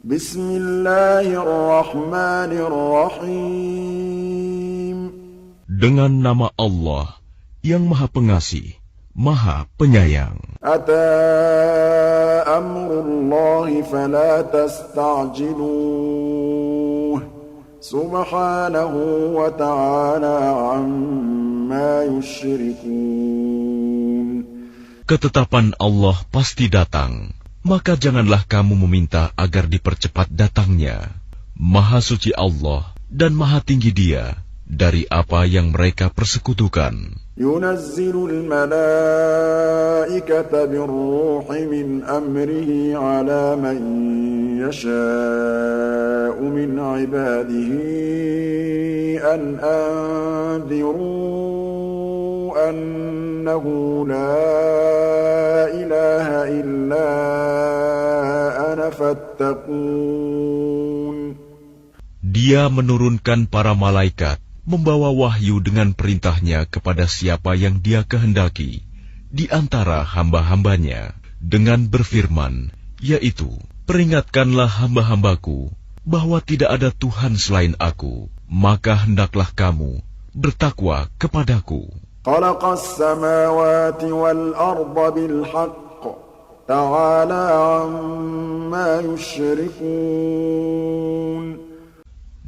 Bismillahirrahmanirrahim. Dengan nama Allah yang Maha Pengasih, Maha Penyayang. Ata amrullahi fala tasta'jiluh. Subhanahu wa ta'ala amma yushrikun. Ketetapan Allah pasti datang, maka janganlah kamu meminta agar dipercepat datangnya. Maha suci Allah dan maha tinggi Dia dari apa yang mereka persekutukan. Yunazzilul malaikata birruhi min amrihi ala man yasha'u min ibadihi an anziru annahu la ilaha illa ana fattaqun. Dia menurunkan para malaikat membawa wahyu dengan perintahnya kepada siapa yang Dia kehendaki di antara hamba-hambanya dengan berfirman, yaitu, peringatkanlah hamba-hambaku bahwa tidak ada Tuhan selain Aku, maka hendaklah kamu bertakwa kepadaku. Khalaqas samawati wal arda bil haqq, ta'ala amma yushrikun.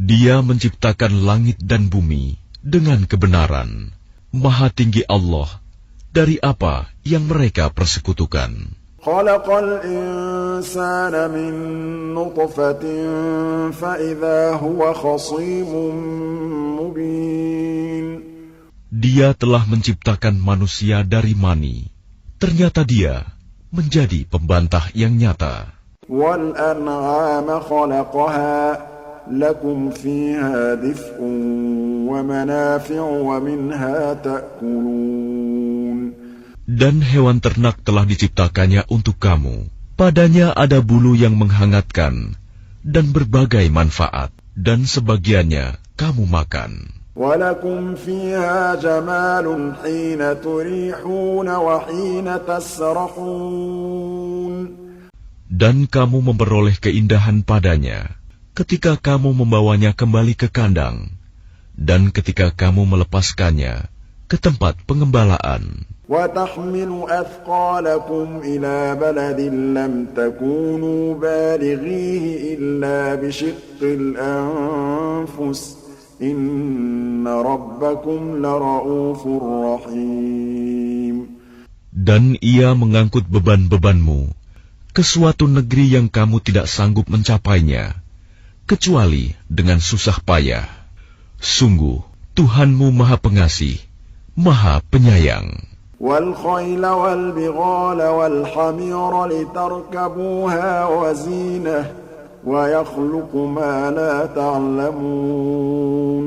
Dia menciptakan langit dan bumi dengan kebenaran. Maha tinggi Allah dari apa yang mereka persekutukan. Khalaqal insana min nutfatin fa idza huwa khasimun mubin. Dia telah menciptakan manusia dari mani. Ternyata dia menjadi pembantah yang nyata. Wal an'ama khalaqaha lakum fiha dif'un wa manafi'u wa minha ta'kulun. Dan hewan ternak telah diciptakannya untuk kamu. Padanya ada bulu yang menghangatkan dan berbagai manfaat, dan sebagiannya kamu makan. Walakum fiha jamalun hina turihuna wa hina tasrahun. Dan kamu memperoleh keindahan padanya ketika kamu membawanya kembali ke kandang, dan ketika kamu melepaskannya ke tempat pengembalaan. وَتَحْمِلُ أَثْقَالَكُمْ إِلَى بَلَدٍ لَّمْ تَكُونُوا بَالِغِيهِ إِلَّا بِشِقِّ الْأَنفُسِ إِنَّ رَبَّكُمْ لَرَءُوفٌ رَّحِيمٌ. Dan ia mengangkut beban-bebanmu ke suatu negeri yang kamu tidak sanggup mencapainya, kecuali dengan susah payah. Sungguh, Tuhanmu Maha Pengasih, Maha Penyayang. وَالْخَيْلَ وَالْبِغَالَ وَالْحَمِيرَ لِتَرْكَبُوهَا وَزِينَةً وَيَخْلُقُ مَا لَا تَعْلَمُونَ.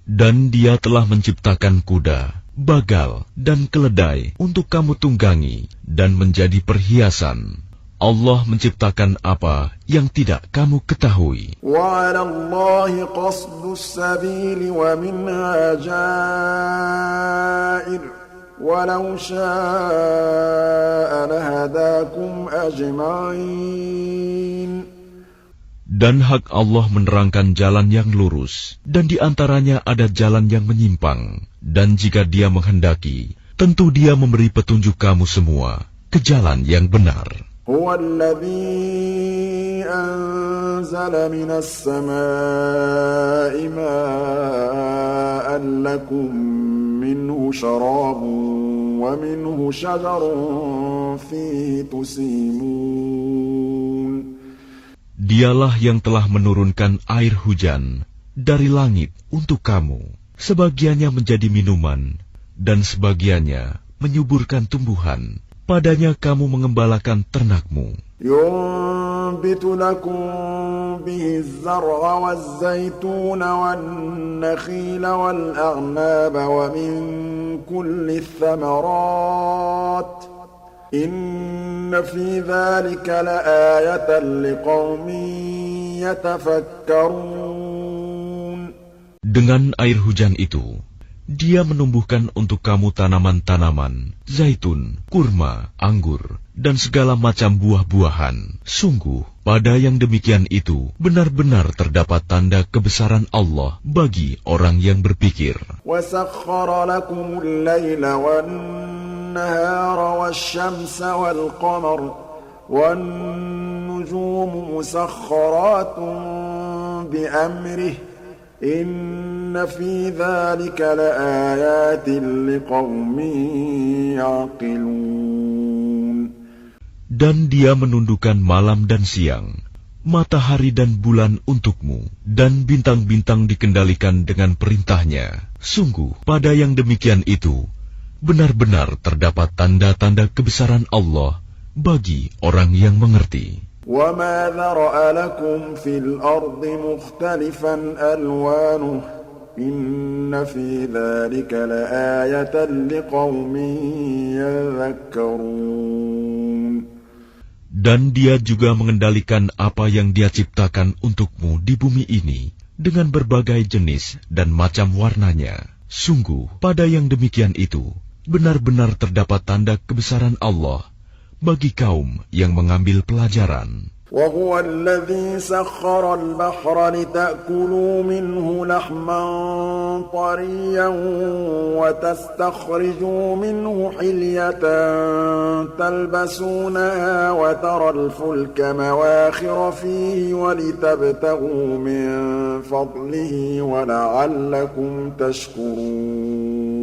Dan Dia telah menciptakan kuda, bagal, dan keledai untuk kamu tunggangi dan menjadi perhiasan. Allah menciptakan apa yang tidak kamu ketahui. وَعَلَى اللَّهِ قَصْدُ السَّبِيلِ وَمِنْهَا جَائِرٌ وَلَوْ شَاءَ لَهَدَاكُمْ أَجْمَعِينَ. Dan hak Allah menerangkan jalan yang lurus, dan di antaranya ada jalan yang menyimpang. Dan jika Dia menghendaki, tentu Dia memberi petunjuk kamu semua ke jalan yang benar. هو الذي أنزل من السماء ماء لكم منه شراب ومنه شجر فيه تسيمون. Dialah yang telah menurunkan air hujan dari langit untuk kamu. Sebagiannya menjadi minuman, dan sebagiannya menyuburkan tumbuhan. Padanya kamu mengembalakan ternakmu. ينبت لكم به الزرع والزيتون والنخيل والأعناب ومن كل الثمرات إن في ذلك لآية لقوم يتفكرون. Dengan air hujan itu, Dia menumbuhkan untuk kamu tanaman-tanaman, zaitun, kurma, anggur, dan segala macam buah-buahan. Sungguh, pada yang demikian itu benar-benar terdapat tanda kebesaran Allah bagi orang yang berpikir. وَسَخَّرَ لَكُمُ اللَّيْلَ وَالنَّهَارَ وَالشَّمْسَ وَالْقَمَرَ وَالنُّجُومُ مُسَخَّرَاتٌ بِأَمْرِهِ إِنَّ فِي ذَلِكَ لَآيَاتٍ لِقَوْمٍ يَعْقِلُونَ. Dan Dia menundukkan malam dan siang, matahari dan bulan untukmu, dan bintang-bintang dikendalikan dengan perintahnya. Sungguh, pada yang demikian itu, benar-benar terdapat tanda-tanda kebesaran Allah bagi orang yang mengerti. وَمَا ذَرَأَ لَكُمْ فِي الْأَرْضِ مُخْتَلِفًا أَلْوَانُهُ إِنَّ فِي ذَلِكَ لَآيَةً لِقَوْمٍ يَذَّكَّرُونَ. Dan Dia juga mengendalikan apa yang Dia ciptakan untukmu di bumi ini dengan berbagai jenis dan macam warnanya. Sungguh, pada yang demikian itu, benar-benar terdapat tanda kebesaran Allah bagi kaum yang mengambil pelajaran. وَهُوَ الَّذِي سَخَّرَ الْبَحْرَ لِتَأْكُلُوا مِنْهُ لَحْمًا طَرِيًّا وَتَسْتَخْرِجُوا مِنْهُ حِلْيَةً تَلْبَسُونَهَا وَتَرَى الْفُلْكَ مَوَاخِرَ فِيهِ وَلِتَبْتَغُوا مِنْ فَضْلِهِ وَلَعَلَّكُمْ تَشْكُرُونَ.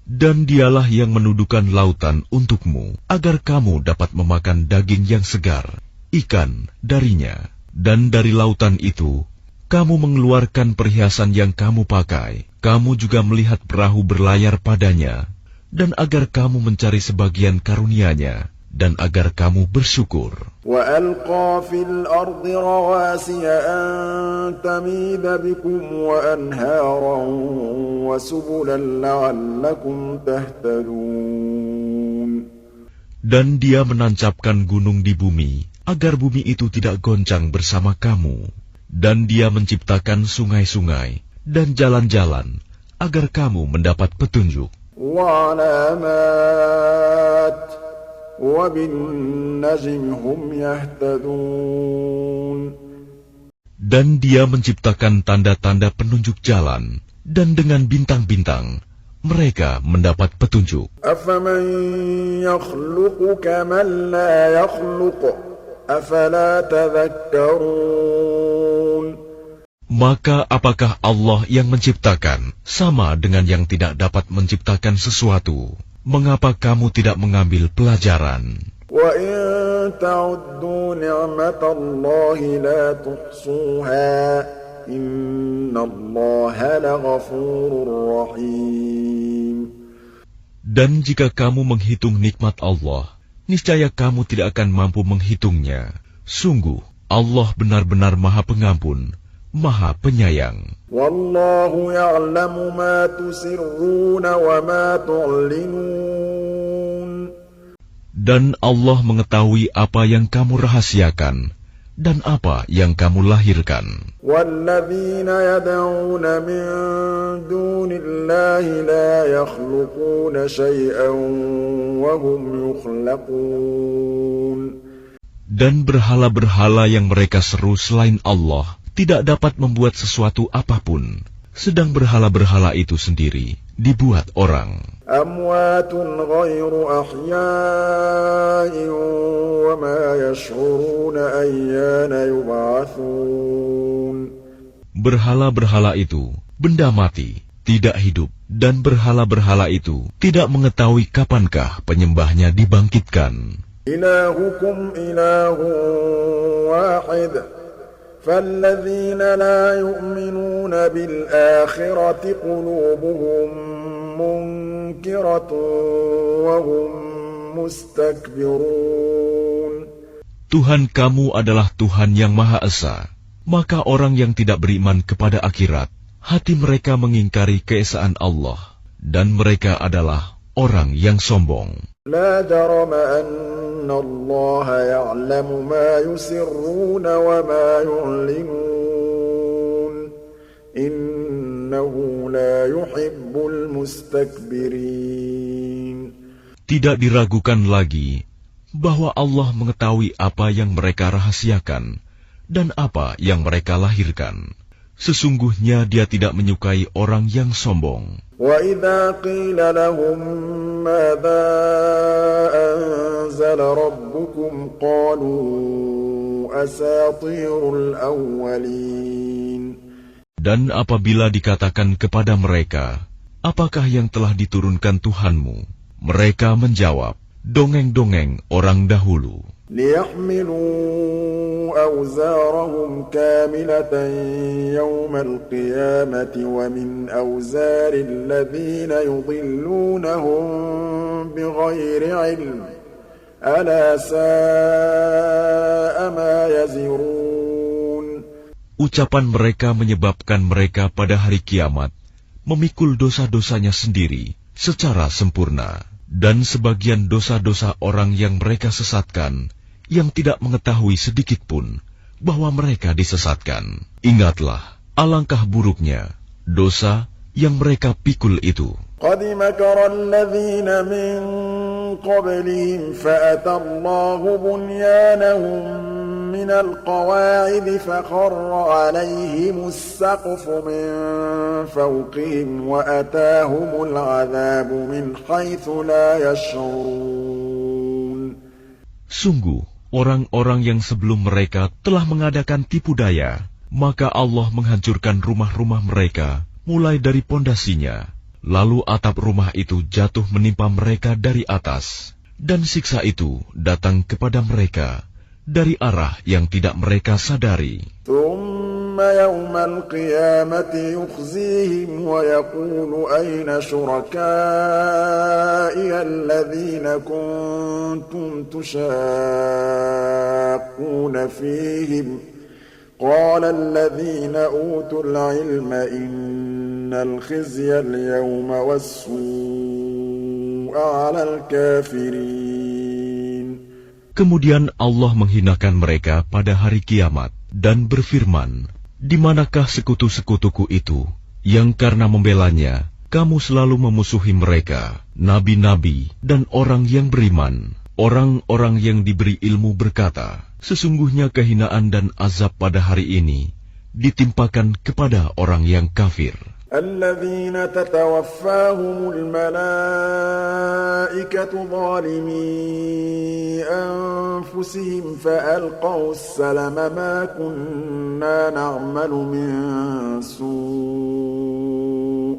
Dan Dialah yang menundukkan lautan untukmu, agar kamu dapat memakan daging yang segar, ikan darinya. Dan dari lautan itu, kamu mengeluarkan perhiasan yang kamu pakai. Kamu juga melihat perahu berlayar padanya, dan agar kamu mencari sebagian karunia-Nya, dan agar kamu bersyukur. وَأَلْقَى فِي الْأَرْضِ رَوَاسِيَ أَن تَمِيدَ بِكُمْ وَأَنْهَارًا وَسُبُلًا لَعَلَّكُمْ تَهْتَدُونَ. Dan Dia menancapkan gunung di bumi, agar bumi itu tidak goncang bersama kamu. Dan Dia menciptakan sungai-sungai dan jalan-jalan, agar kamu mendapat petunjuk. وَعَلَامَاتٍ وَبِالنَّجْمِ هُمْ يَهْتَدُونَ. Dan Dia menciptakan tanda-tanda penunjuk jalan, dan dengan bintang-bintang mereka mendapat petunjuk. أَفَمَن يَخْلُقُ كَمَن لَّا يَخْلُقُ أَفَلَا تَذَكَّرُونَ. Maka apakah Allah yang menciptakan sama dengan yang tidak dapat menciptakan sesuatu? Mengapa kamu tidak mengambil pelajaran? وَإِن تَعُدُّوا نِعْمَةَ اللَّهِ لَا تُحْصُوهَا إِنَّ اللَّهَ لَغَفُورٌ رَّحِيمٌ. Dan jika kamu menghitung nikmat Allah, niscaya kamu tidak akan mampu menghitungnya. Sungguh, Allah benar-benar Maha Pengampun, Maha Penyayang. وَاللَّهُ يَعْلَمُ مَا تُسِرُّونَ وَمَا تُعْلِنُونَ. Dan Allah mengetahui apa yang kamu rahasiakan dan apa yang kamu lahirkan. وَالَّذِينَ يَدْعُونَ مِن دُونِ اللَّهِ لَا يَخْلُقُونَ شَيْئًا وَهُمْ يُخْلَقُونَ. Dan berhala-berhala yang mereka seru selain Allah tidak dapat membuat sesuatu apapun, sedang berhala-berhala itu sendiri dibuat orang. أَمْوَاتٌ غَيْرُ أَحْيَاءٍ وَمَا يَشْعُرُونَ أَيَّانَ يُبْعَثُونَ. Berhala-berhala itu benda mati, tidak hidup, dan berhala-berhala itu tidak mengetahui kapankah penyembahnya dibangkitkan. إِلَٰهُكُمْ إِلَٰهٌ وَاحِدٌ فَالَّذِينَ لَا يُؤْمِنُونَ بِالْآخِرَةِ قُلُوبُهُم مُّنكِرَةٌ وَهُم مُّسْتَكْبِرُونَ. Tuhan kamu adalah Tuhan yang Maha Esa. Maka orang yang tidak beriman kepada akhirat, hati mereka mengingkari keesaan Allah, dan mereka adalah orang yang sombong. لا جرم أن الله يعلم ما يسرون وما يعلنون إنه لا يحب المستكبرين. Tidak diragukan lagi bahwa Allah mengetahui apa yang mereka rahasiakan dan apa yang mereka lahirkan. Sesungguhnya Dia tidak menyukai orang yang sombong. وَإِذَا قِيلَ لَهُم مَّاذَا أَنزَلَ رَبُّكُمْ قَالُوا أَسَاطِيرُ الْأَوَّلِينَ. Dan apabila dikatakan kepada mereka, apakah yang telah diturunkan Tuhanmu? Mereka menjawab, dongeng-dongeng orang dahulu. لِيَحْمِلُوا أَوْزَارَهُمْ كَامِلَةً يَوْمَ الْقِيَامَةِ وَمِنْ أَوْزَارِ الَّذِينَ يُضِلُّونَهُم بِغَيْرِ عِلْمٍ أَلَا سَاءَ مَا يَزِرُونَ. Ucapan mereka menyebabkan mereka pada hari kiamat memikul dosa-dosanya sendiri secara sempurna. Dan sebagian dosa-dosa orang yang mereka sesatkan, yang tidak mengetahui sedikit pun bahwa mereka disesatkan. Ingatlah, alangkah buruknya dosa yang mereka pikul itu. قَدْ مَكَرَ الَّذِينَ مِن قَبْلِهِمْ فَأَتَى اللَّهُ بُنْيَانَهُم مِّنَ الْقَوَاعِدِ فَخَرَّ عَلَيْهِمُ السَّقْفُ مِن فَوْقِهِمْ وَأَتَاهُمُ الْعَذَابُ مِنْ حَيْثُ لَا يَشْعُرُونَ. Sungguh, orang-orang yang sebelum mereka telah mengadakan tipu daya, maka Allah menghancurkan rumah-rumah mereka mulai dari pondasinya. Lalu atap rumah itu jatuh menimpa mereka dari atas, dan siksa itu datang kepada mereka dari arah yang tidak mereka sadari. ثُمَّ يَوْمَ الْقِيَامَةِ يُخْزِيهِمْ وَيَقُولُ أَيْنَ شُرَكَائِيَ الَّذِينَ كُنتُمْ تُشَاقُّونَ فِيهِمْ قَالَ الَّذِينَ أُوتُوا الْعِلْمَ إِنَّ الْخِزْيَ الْيَوْمَ وَالسُّوءَ عَلَى الْكَافِرِينَ. Kemudian Allah menghinakan mereka pada hari kiamat dan berfirman, di manakah sekutu-sekutuku itu yang karena membelanya kamu selalu memusuhi mereka, nabi-nabi dan orang yang beriman. Orang-orang yang diberi ilmu berkata, sesungguhnya kehinaan dan azab pada hari ini ditimpakan kepada orang yang kafir. الَّذِينَ تَتَوَفَّاهُمُ الْمَلَائِكَةُ ظَالِمِي أَنفُسِهِمْ فَأَلْقَوْا السَّلَمَ مَا كُنَّا نَعْمَلُ مِن سُوءٍ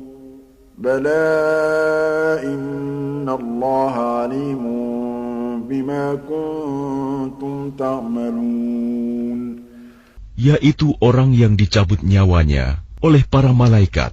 بَلَىٰ إِنَّ اللَّهَ عَلِيمٌ بِمَا كُنتُمْ تَعْمَلُونَ. Yaitu orang yang dicabut nyawanya oleh para malaikat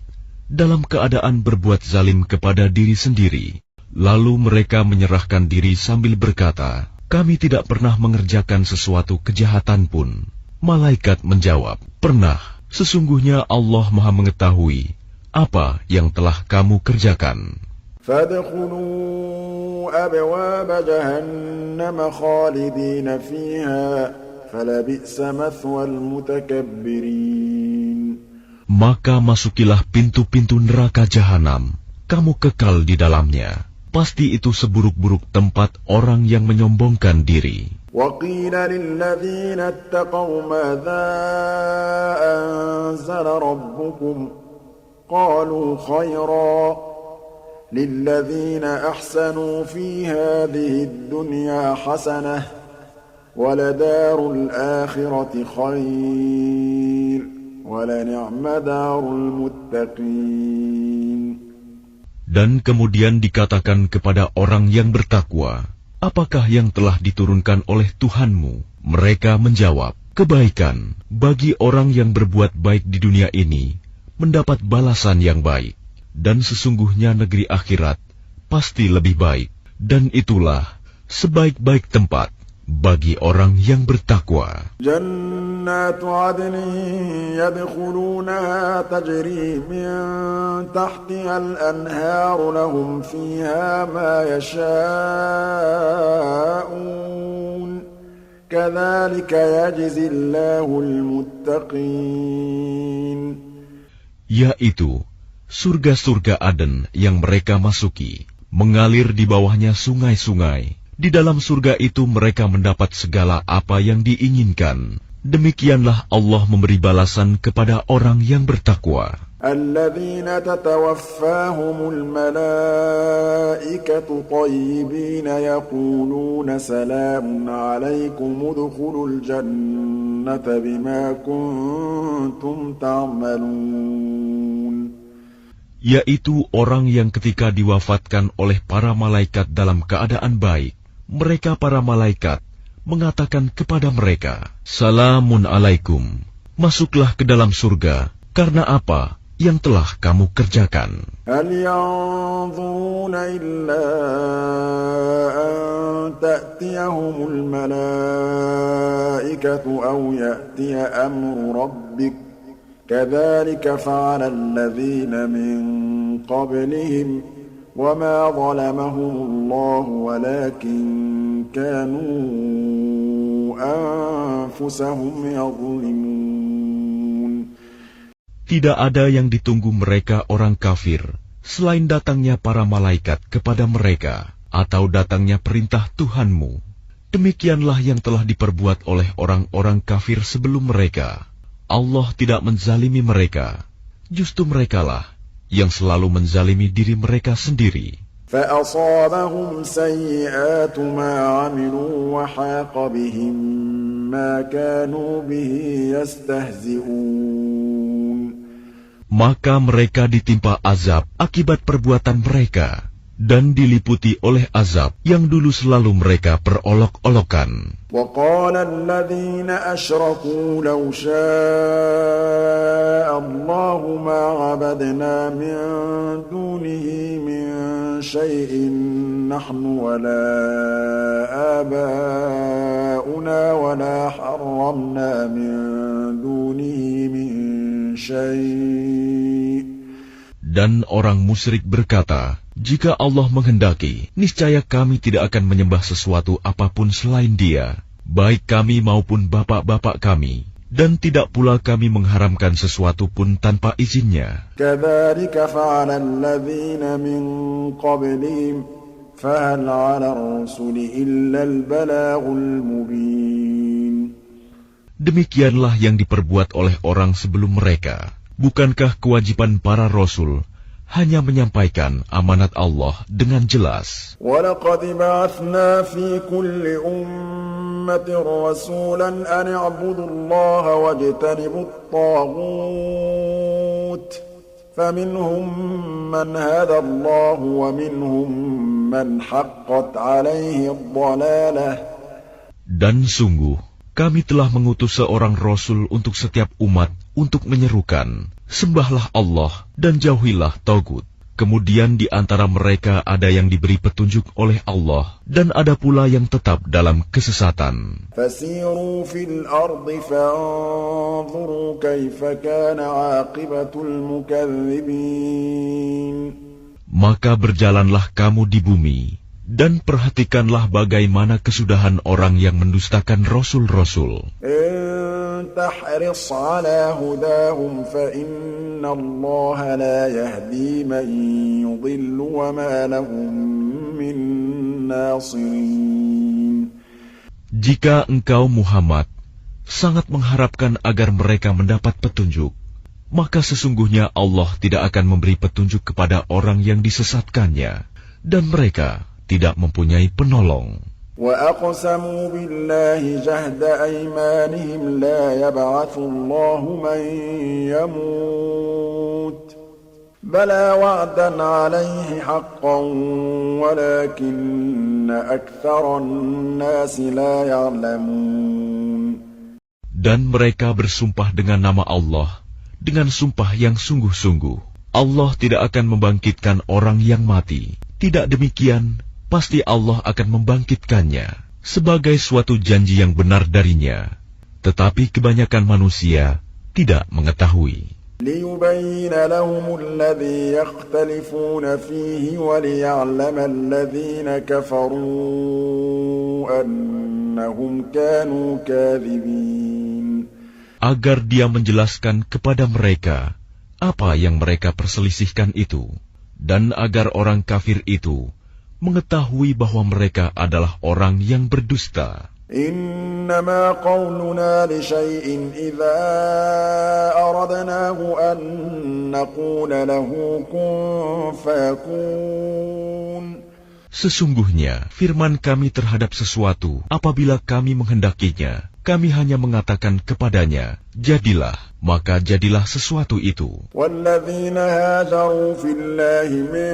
dalam keadaan berbuat zalim kepada diri sendiri. Lalu mereka menyerahkan diri sambil berkata, kami tidak pernah mengerjakan sesuatu kejahatan pun. Malaikat menjawab, pernah, sesungguhnya Allah Maha mengetahui apa yang telah kamu kerjakan. فَادْخُلُوا أَبْوَابَ جَهَنَّمَ خَالِدِينَ فِيهَا فَلَبِئْسَ مَثْوَى الْمُتَكَبِّرِينَ. Maka masukilah pintu-pintu neraka jahanam, kamu kekal di dalamnya. Pasti itu seburuk-buruk tempat orang yang menyombongkan diri. وَقِيلَ لِلَّذِينَ اتَّقَوْا مَاذَا أَنزَلَ رَبُّكُمْ قَالُوا خَيْرًا لِلَّذِينَ أَحْسَنُوا فِي هَٰذِهِ الدُّنْيَا حَسَنَةٌ وَلَدَارُ الْآخِرَةِ خَيْرٌ وَلَنِعْمَ دَارُ الْمُتَّقِينَ. Dan kemudian dikatakan kepada orang yang bertakwa, apakah yang telah diturunkan oleh Tuhanmu? Mereka menjawab, kebaikan bagi orang yang berbuat baik di dunia ini, mendapat balasan yang baik. Dan sesungguhnya negeri akhirat pasti lebih baik. Dan itulah sebaik-baik tempat bagi orang yang bertakwa. جنات عدن يدخلونها تجري من تحتها الأنهار لهم فيها ما يشاءون كذلك يجزي الله المتقين. Yaitu surga-surga Aden yang mereka masuki. mengalir di bawahnya sungai-sungai. Di dalam surga itu mereka mendapat segala apa yang diinginkan. Demikianlah Allah memberi balasan kepada orang yang bertakwa. الذين تتوفاهم الملائكة طيبين يقولون سلام عليكم ادخلوا الجنة بما كنتم تعملون. Yaitu orang yang ketika diwafatkan oleh para malaikat dalam keadaan baik, mereka para malaikat mengatakan kepada mereka, Salamun alaikum, masuklah ke dalam surga, karena apa yang telah kamu kerjakan. هل ينظرون إلا أن تأتيهم الملائكة أو يأتي أمر ربك كذلك فعل الذين من قبلهم وما ظلمهم الله ولكن كانوا أنفسهم يظلمون. Tidak ada yang ditunggu mereka orang kafir, selain datangnya para malaikat kepada mereka, atau datangnya perintah Tuhanmu. Demikianlah yang telah diperbuat oleh orang-orang kafir sebelum mereka. Allah tidak menzalimi mereka, justru merekalah yang selalu menzalimi diri mereka sendiri. فأصابهم سيئات ما عملوا وحاق بهم ما كانوا به يستهزئون. Maka mereka ditimpa azab akibat perbuatan mereka, dan diliputi oleh azab yang dulu selalu mereka perolok-olokan. وقال الذين أشركوا لو شاء الله ما عبدنا من دونه من شيء نحن ولا آباؤنا ولا حرمنا من دونه من شيء. Dan orang musyrik berkata, jika Allah menghendaki, niscaya kami tidak akan menyembah sesuatu apapun selain Dia, baik kami maupun bapak-bapak kami, dan tidak pula kami mengharamkan sesuatu pun tanpa izinnya. كذلك فعل الذين من قبلهم فهل على الرسل إلا البلاغ المبين. Demikianlah yang diperbuat oleh orang sebelum mereka. Bukankah kewajiban para rasul hanya menyampaikan amanat Allah dengan jelas? وَلَقَدْ بَعَثْنَا فِي كُلِّ أُمَّةٍ رَّسُولًا أَنِ اعْبُدُوا اللَّهَ وَاجْتَنِبُوا الطَّاغُوتَ فَمِنْهُم مَّنْ هَدَى اللَّهُ وَمِنْهُم مَّنْ حَقَّتْ عَلَيْهِ الضَّلَالَةُ. Dan sungguh, kami telah mengutus seorang rasul untuk setiap umat untuk menyerukan, sembahlah Allah dan jauhilah tagut. Kemudian di antara mereka ada yang diberi petunjuk oleh Allah, dan ada pula yang tetap dalam kesesatan. فَسِيرُوا فِي الْأَرْضِ فَانظُرُوا كَيْفَ كَانَ عَاقِبَةُ الْمُكَذِّبِينَ. Maka berjalanlah kamu di bumi, dan perhatikanlah bagaimana kesudahan orang yang mendustakan rasul-rasul. تحرص على هداهم فإن الله لا يهدي من يضل وما لهم من ناصرين. Jika engkau Muhammad sangat mengharapkan agar mereka mendapat petunjuk, maka sesungguhnya Allah tidak akan memberi petunjuk kepada orang yang disesatkannya, dan mereka tidak mempunyai penolong. وَأَقْسَمُوا بِاللَّهِ جَهْدَ أَيْمَانِهِمْ لَا يَبْعَثُ اللَّهُ مَن يَمُوتُ بَلَىٰ وَعْدًا عَلَيْهِ حَقًّا وَلَٰكِنَّ أَكْثَرَ النَّاسِ لَا يَعْلَمُونَ. Dan mereka bersumpah dengan nama Allah, dengan sumpah yang sungguh-sungguh, Allah tidak akan membangkitkan orang yang mati. Tidak demikian, pasti Allah akan membangkitkannya sebagai suatu janji yang benar darinya. Tetapi kebanyakan manusia tidak mengetahui. لِيُبَيِّنَ لَهُمُ الَّذِي يَخْتَلِفُونَ فِيهِ وَلِيَعْلَمَ الَّذِينَ كَفَرُوا أَنَّهُمْ كَانُوا كَاذِبِينَ. Agar Dia menjelaskan kepada mereka apa yang mereka perselisihkan itu, dan agar orang kafir itu mengetahui bahwa mereka adalah orang yang berdusta. إنما قولنا لشيء إذا أردناه أن نقول له كن فيكون. Sesungguhnya, firman kami terhadap sesuatu, apabila kami menghendakinya, kami hanya mengatakan kepadanya, jadilah, maka jadilah sesuatu itu. وَالَّذِينَ هَاجَرُوا فِي اللَّهِ مِن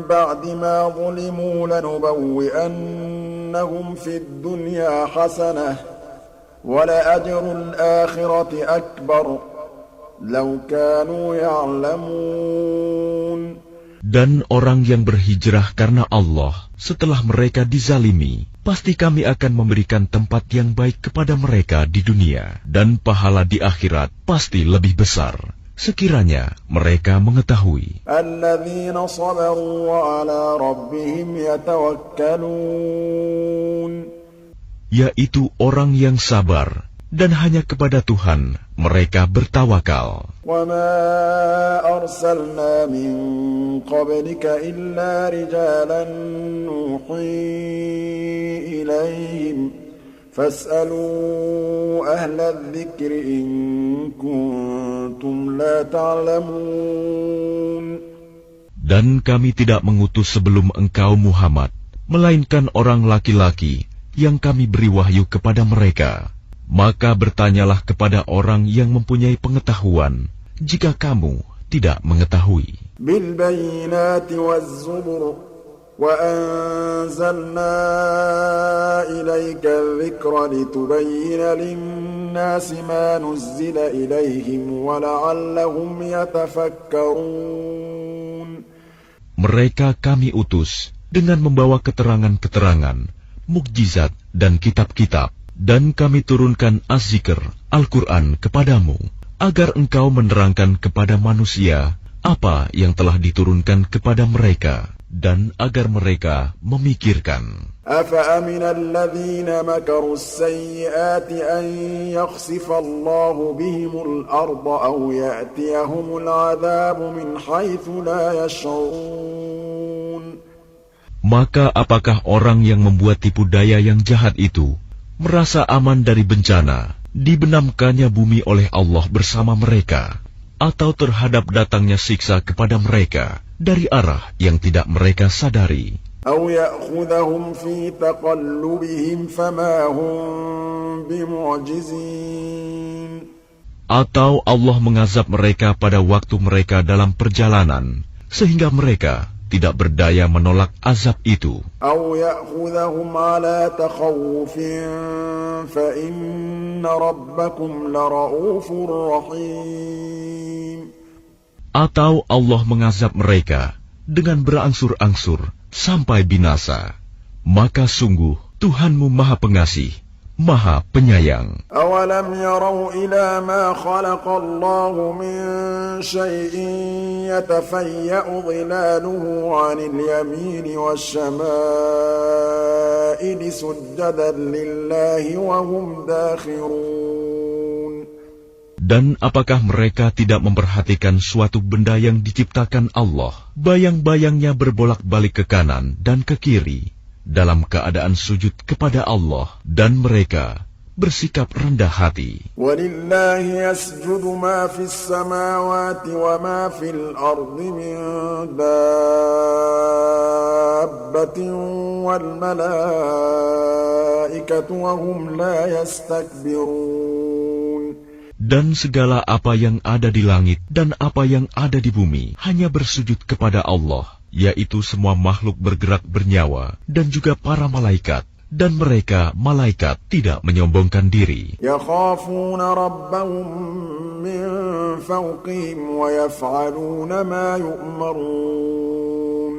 بَعْدِ مَا ظُلِمُوا لَنُبَوِّئَنَّهُمْ فِي الدُّنْيَا حَسَنَةً وَلَأَجْرُ الْآخِرَةِ أَكْبَرُ لَوْ كَانُوا يَعْلَمُونَ. Dan orang yang berhijrah karena Allah, setelah mereka dizalimi, pasti kami akan memberikan tempat yang baik kepada mereka di dunia, dan pahala di akhirat pasti lebih besar, sekiranya mereka mengetahui. الَّذِينَ صَبَرُوا وَعَلَى رَبِّهِمْ يَتَوَكَّلُونَ. Yaitu orang yang sabar, dan hanya kepada Tuhan mereka bertawakal. وَمَا أَرْسَلْنَا مِن قَبْلِكَ إِلَّا رِجَالًا نُّوحِي إِلَيْهِمْ فَاسْأَلُوا أَهْلَ الذِّكْرِ إِن كُنتُمْ لَا تَعْلَمُونَ. Dan kami tidak mengutus sebelum engkau Muhammad, melainkan orang laki-laki yang kami beri wahyu kepada mereka. Maka bertanyalah kepada orang yang mempunyai pengetahuan, jika kamu tidak mengetahui. بِالْبَيِّنَاتِ وَالزُّبُرِ وَأَنزَلْنَا إِلَيْكَ الذِّكْرَ لِتُبَيِّنَ لِلنَّاسِ مَا نُزِّلَ إِلَيْهِمْ وَلَعَلَّهُمْ يَتَفَكَّرُونَ. Mereka kami utus dengan membawa keterangan-keterangan, mukjizat dan kitab-kitab. Dan kami turunkan Az-Zikr, Al-Quran kepadamu, agar engkau menerangkan kepada manusia apa yang telah diturunkan kepada mereka, dan agar mereka memikirkan. أَفَأَمِنَ الَّذِينَ مَكَرُوا السَّيِّئَاتِ أَن يَخْسِفَ اللَّهُ بِهِمُ الْأَرْضَ أَوْ يَأْتِيَهُمُ الْعَذَابُ مِنْ حَيْثُ لَا يَشْعُرُونَ. Maka apakah orang yang membuat tipu daya yang jahat itu merasa aman dari bencana, dibenamkannya bumi oleh Allah bersama mereka, atau terhadap datangnya siksa kepada mereka dari arah yang tidak mereka sadari? أَوْ يَأْخُذَهُمْ فِي تَقَلُّبِهِمْ فَمَا هُمْ بِمُعْجِزِينَ. Atau Allah mengazab mereka pada waktu mereka dalam perjalanan, sehingga mereka tidak berdaya menolak azab itu. أَوْ يَأْخُذَهُمْ عَلَى تَخَوُّفٍ فَإِنَّ رَبَّكُمْ لَرَءُوفٌ رَحِيمٌ. Atau Allah mengazab mereka dengan berangsur-angsur sampai binasa, maka sungguh Tuhanmu Maha Pengasih, Maha Penyayang. أَوَلَمْ يَرَوْا إِلَى مَا خَلَقَ اللَّهُ مِن شَيْءٍ يَتَفَيَّأُ ظِلَالُهُ عَنِ الْيَمِينِ وَالشَّمَائِلِ سُجَّدًا لِلَّهِ وَهُمْ دَاخِرُونَ. Dan apakah mereka tidak memperhatikan suatu benda yang diciptakan Allah, bayang-bayangnya berbolak-balik ke kanan dan ke kiri, dalam keadaan sujud kepada Allah, dan mereka bersikap rendah hati. وَلِلَّهِ يَسْجُدُ مَا فِي السَّمَاوَاتِ وَمَا فِي الْأَرْضِ مِن دَابَّةٍ وَالْمَلَائِكَةُ وَهُمْ لَا يَسْتَكْبِرُونَ. Dan segala apa yang ada di langit dan apa yang ada di bumi hanya bersujud kepada Allah, yaitu semua makhluk bergerak bernyawa dan juga para malaikat, dan mereka malaikat tidak menyombongkan diri. يَخَافُونَ رَبَّهُم مِّن فَوْقِهِمْ وَيَفْعَلُونَ مَا يُؤْمَرُونَ.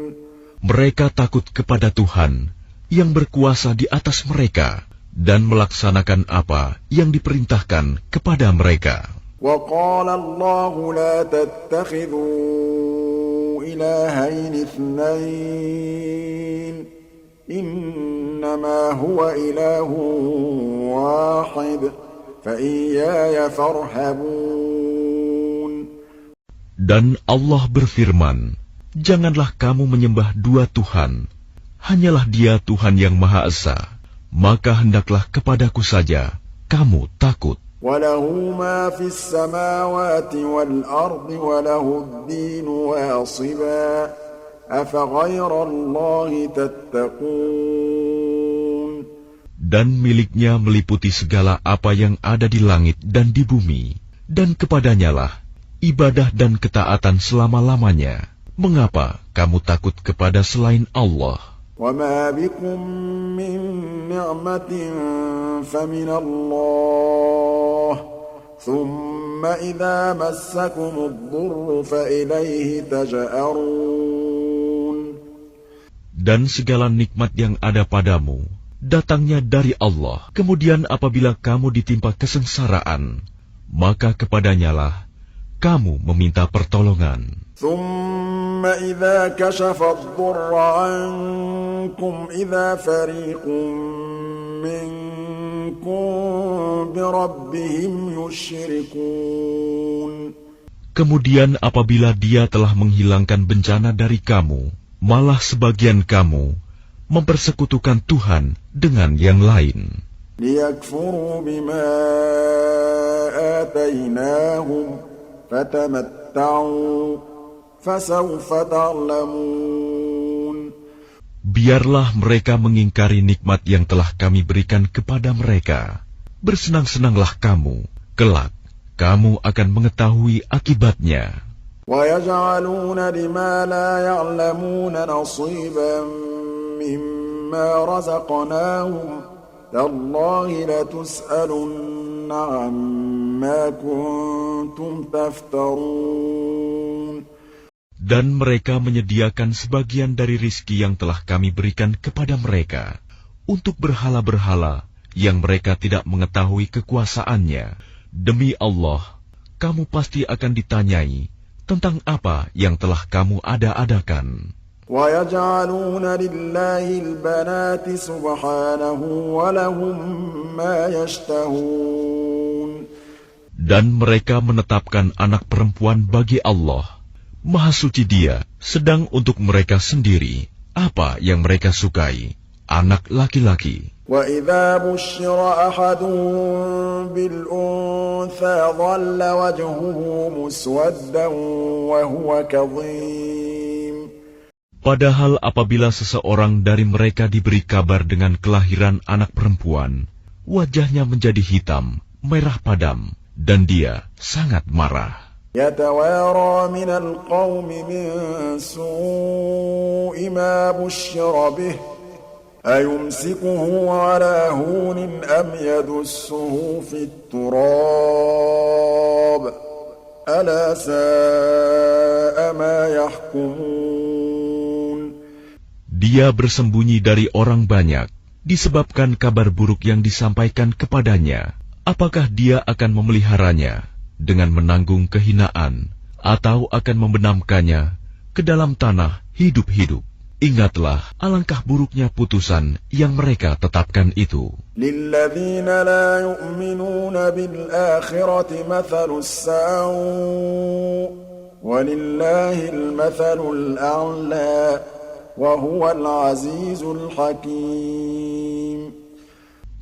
Mereka takut kepada Tuhan yang berkuasa di atas mereka dan melaksanakan apa yang diperintahkan kepada mereka. وَقَالَ اللَّهُ لَا تَتَّخِذُوا إِلَٰهَيْنِ اثْنَيْنِ إِنَّمَا هُوَ إِلَٰهٌ وَاحِدٌ فَإِيَّايَ فَارْهَبُونِ. Dan Allah berfirman, janganlah kamu menyembah dua Tuhan, hanyalah Dia Tuhan yang Maha Esa, maka hendaklah kepadaku saja kamu takut. وَلَهُ مَا فِي السَّمَاوَاتِ وَالْأَرْضِ وَلَهُ الدِّينُ وَاصِبًا أَفَغَيْرَ اللَّهِ تَتَّقُونَ. Dan miliknya meliputi segala apa yang ada di langit dan di bumi, dan kepadanyalah ibadah dan ketaatan selama-lamanya. Mengapa kamu takut kepada selain Allah? وَمَا بِكُم مِّن نِّعْمَةٍ فَمِنَ اللَّهِ ثُمَّ إِذَا مَسَّكُمُ الضُّرُّ فَإِلَيْهِ تَجْأَرُونَ. Dan segala nikmat yang ada padamu datangnya dari Allah. Kemudian apabila kamu ditimpa kesengsaraan, maka kepadanyalah kamu meminta pertolongan. ثُمَّ إِذَا كَشَفَ الضُّرَّ عَنكُمْ إِذَا فَرِيقٌ مِّنكُم بِرَبِّهِمْ يُشْرِكُونَ. Kemudian apabila Dia telah menghilangkan bencana dari kamu, malah sebagian kamu mempersekutukan Tuhan dengan yang lain. لِيَكْفُرُوا بِمَا آتَيْنَاهُمْ فَتَمَتَّعُوا فَسَوْفَ تَعْلَمُونَ. Biarlah mereka mengingkari nikmat yang telah kami berikan kepada mereka. Bersenang-senanglah kamu, kelak kamu akan mengetahui akibatnya. وَيَجْعَلُونَ لِمَا لَا يَعْلَمُونَ نَصِيبًا مِّمَّا رَزَقْنَاهُمْ تَاللَّهِ لَتُسْأَلُنَّ عَمَّا كُنتُمْ تَفْتَرُونَ. Dan mereka menyediakan sebagian dari rizki yang telah kami berikan kepada mereka untuk berhala-berhala yang mereka tidak mengetahui kekuasaannya. Demi Allah, kamu pasti akan ditanyai tentang apa yang telah kamu ada-adakan. وَيَجْعَلُونَ لِلَّهِ الْبَنَاتِ سُبْحَانَهُ وَلَهُم مَّا يَشْتَهُونَ. Dan mereka menetapkan anak perempuan bagi Allah. Maha suci Dia, sedang untuk mereka sendiri apa yang mereka sukai, anak laki-laki. وَإِذَا بُشِّرَ أَحَدُهُم بِالْأُنثَىٰ ظَلَّ وَجْهُهُ مُسْوَدًّا وَهُوَ كَظِيمٌ. Padahal apabila seseorang dari mereka diberi kabar dengan kelahiran anak perempuan, wajahnya menjadi hitam, merah padam, dan dia sangat marah. يَتَوَارَىٰ مِنَ الْقَوْمِ مِن سُوءِ مَا بُشِّرَ بِهِ أَيُمْسِكُهُ عَلَىٰ هُونٍ أَمْ يَدُسُّهُ فِي التُّرَابِ أَلَا سَاءَ مَا يَحْكُمُونَ. Dia bersembunyi dari orang banyak disebabkan kabar buruk yang disampaikan kepadanya. Apakah dia akan memeliharanya dengan menanggung kehinaan, atau akan membenamkannya ke dalam tanah hidup-hidup? Ingatlah alangkah buruknya putusan yang mereka tetapkan itu. لِلَّذِينَ لَا يُؤْمِنُونَ بِالْآخِرَةِ مَثَلُ السَّوْءِ وَلِلَّهِ الْمَثَلُ الْأَعْلَى وَهُوَ الْعَزِيزُ الْحَكِيمُ.